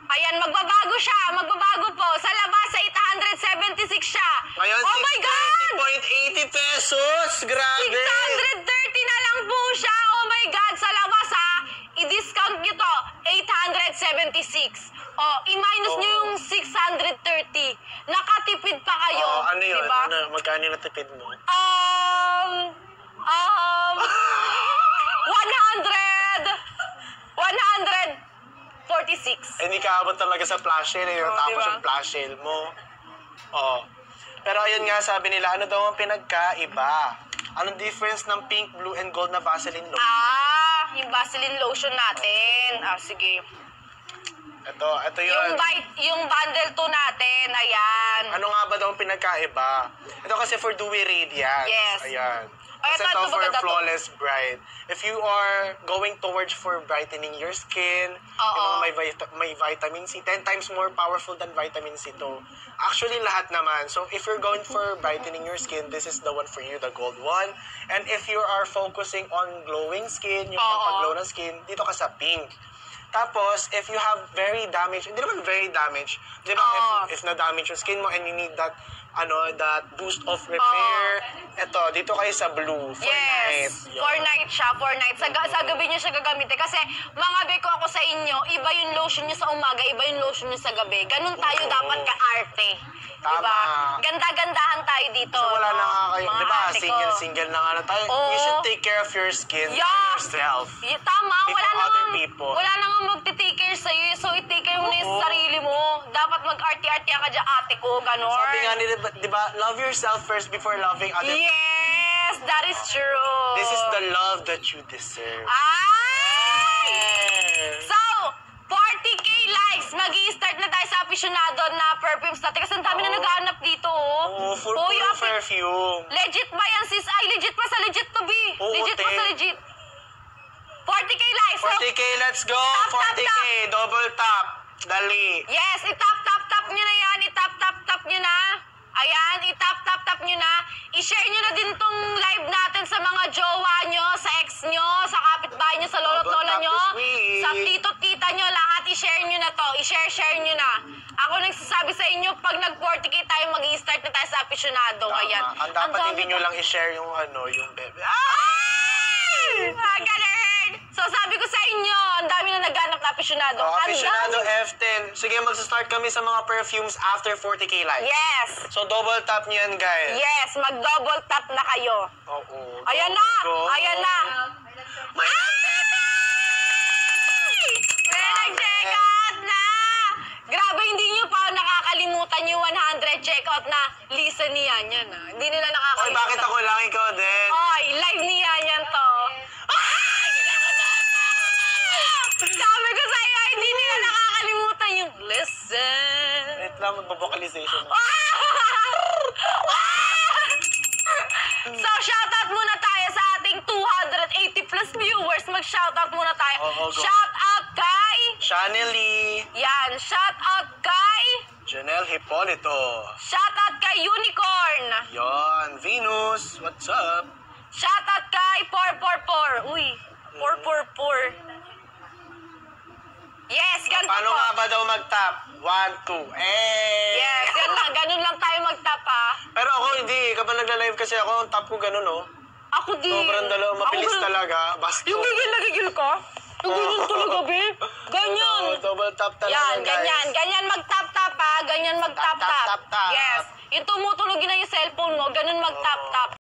Ayan, magbabago siya. Magbabago po. Sa labas, sa 876 siya. Ngayon, Oh my God! 630.80 pesos! Grabe! 630 na lang po siya. Oh my God! Sa labas, i-discount nyo to. 876. Oh, i-minus nyo yung 630. Nakatipid pa kayo. Ano yun? Diba? Ano, magkano yung natipid mo? 146. Hindi ka abot talaga sa flash sale. Tapos diba? yung flash sale mo. Oh. Pero ayun nga, sabi nila, ano daw ang pinagkaiba? Anong difference ng pink, blue, and gold na Vaseline lotion? Yung Vaseline lotion natin. Sige. Ito yun. Yung bundle 2 natin, ayan. Ano nga ba daw ang pinagkaiba? Ito kasi for dewy radiance. Yes. Ayan. Ay, Kasi ito, ito for maganda to. flawless bright. If you are going towards for brightening your skin, yung mga may vitamin C, 10 times more powerful than vitamin C to. Actually, lahat naman. So, if you're going for brightening your skin, this is the one for you, the gold one. And if you are focusing on glowing skin, yung pag-glow ng skin, dito ka sa pink. Tapos, if you have very damaged, hindi naman very damaged, di ba, if na-damage yung skin mo and you need that, that boost of repair, eto, dito kayo sa blue, for night. Yun. For night siya, for night. Sa gabi niyo siya gagamitin. Kasi, mga beko ako sa inyo, iba yung lotion niyo sa umaga, iba yung lotion niyo sa gabi. Ganun tayo dapat ka-arte. Tama. Diba? Ganda-gandahan tayo dito. So, wala na nga kayo, Mga di ba, ate ko. single-single na nga na tayo. You should take care of your skin and yourself. Tama, Before wala other nang people. wala nang magti-take care sa'yo. So, i-take care mo na yung sarili mo. Dapat mag-arty-arty ka dyan, ate ko, ganon. Sabi nga nila, di ba, love yourself first before loving other people. Yes, that is true. This is the love that you deserve. Ay! So, 40K likes. Mag-i-start na tayo sa aficionado na perfumes natin. Kasi ang dami na naghahanap dito, Oh, full yung perfume. Legit ba yan, sis? Ay, legit pa sa legit to, B. Oo, Legit pa te. sa legit. 40K likes. 40K, let's go! Tap, tap, 40K, double tap. Dali. Yes, itap-tap-tap nyo na yan. Itap-tap-tap nyo na. Ayan, itap-tap-tap nyo na. I-share nyo na din tong live natin sa mga jowa nyo, sa ex nyo, sa kapitbahay nyo, sa lolo't lola Double tap nyo, is sweet. sa tito-tita nyo, lahat i-share nyo na to. I-share nyo na. Ako nagsasabi sa inyo, pag nag-40K tayo, mag-i-start na tayo sa aficionado. Ayan. Ang dapat dami hindi nyo ko- lang i-share yung yung bebe. Ay! Magaling! Yarn! So sabi ko sa inyo, ang dami na naghanap na aficionado. Oh, Ang aficionado dami- F10. Sige, magsa-start kami sa mga perfumes after 40k likes. Yes! So, double tap niyo yan, guys. Yes! Mag-double tap na kayo. Oo. Ayan na! Go. Ayan na! May May nag-check out na! Grabe, hindi nyo pa nakakalimutan yung 100 check out na Lisa ni Yan ah. Hindi nila Oy, nakakalimutan. bakit ako lang ikaw din? Oy, live ni Yan to. Ay! Sabi ko sa iyo, hindi nila nakakalimutan yung listen. Wait lang, magbo-vocalization. So, shoutout muna tayo sa ating 280 plus viewers. Mag-shoutout muna tayo. Oo, go. Shoutout kay... Chanely, Yan, shoutout kay... Janelle Hipolito. Shoutout kay Unicorn. Yon, Venus, what's up? Shoutout kay 444. Uy, 444. Yes, ganito Paano po. nga ba daw mag-tap? 1, 2, Yes, yan lang. Ganun lang tayo mag-tap, ha? Pero ako hindi, kapag nagla-live kasi ako, ang tap ko ganun, oh. Ako din. Sobrang mabilis Ako- talaga. Basto. Yung gigil ka? Yung ganyan talaga, be? Ganyan. Oo, double tap talaga, Yan, guys. ganyan. Ganyan mag-tap-tap, ha? Ganyan mag-tap-tap. Tap, tap, tap, tap. Yes. Yung tumutulog na yung cellphone mo, ganun mag-tap-tap.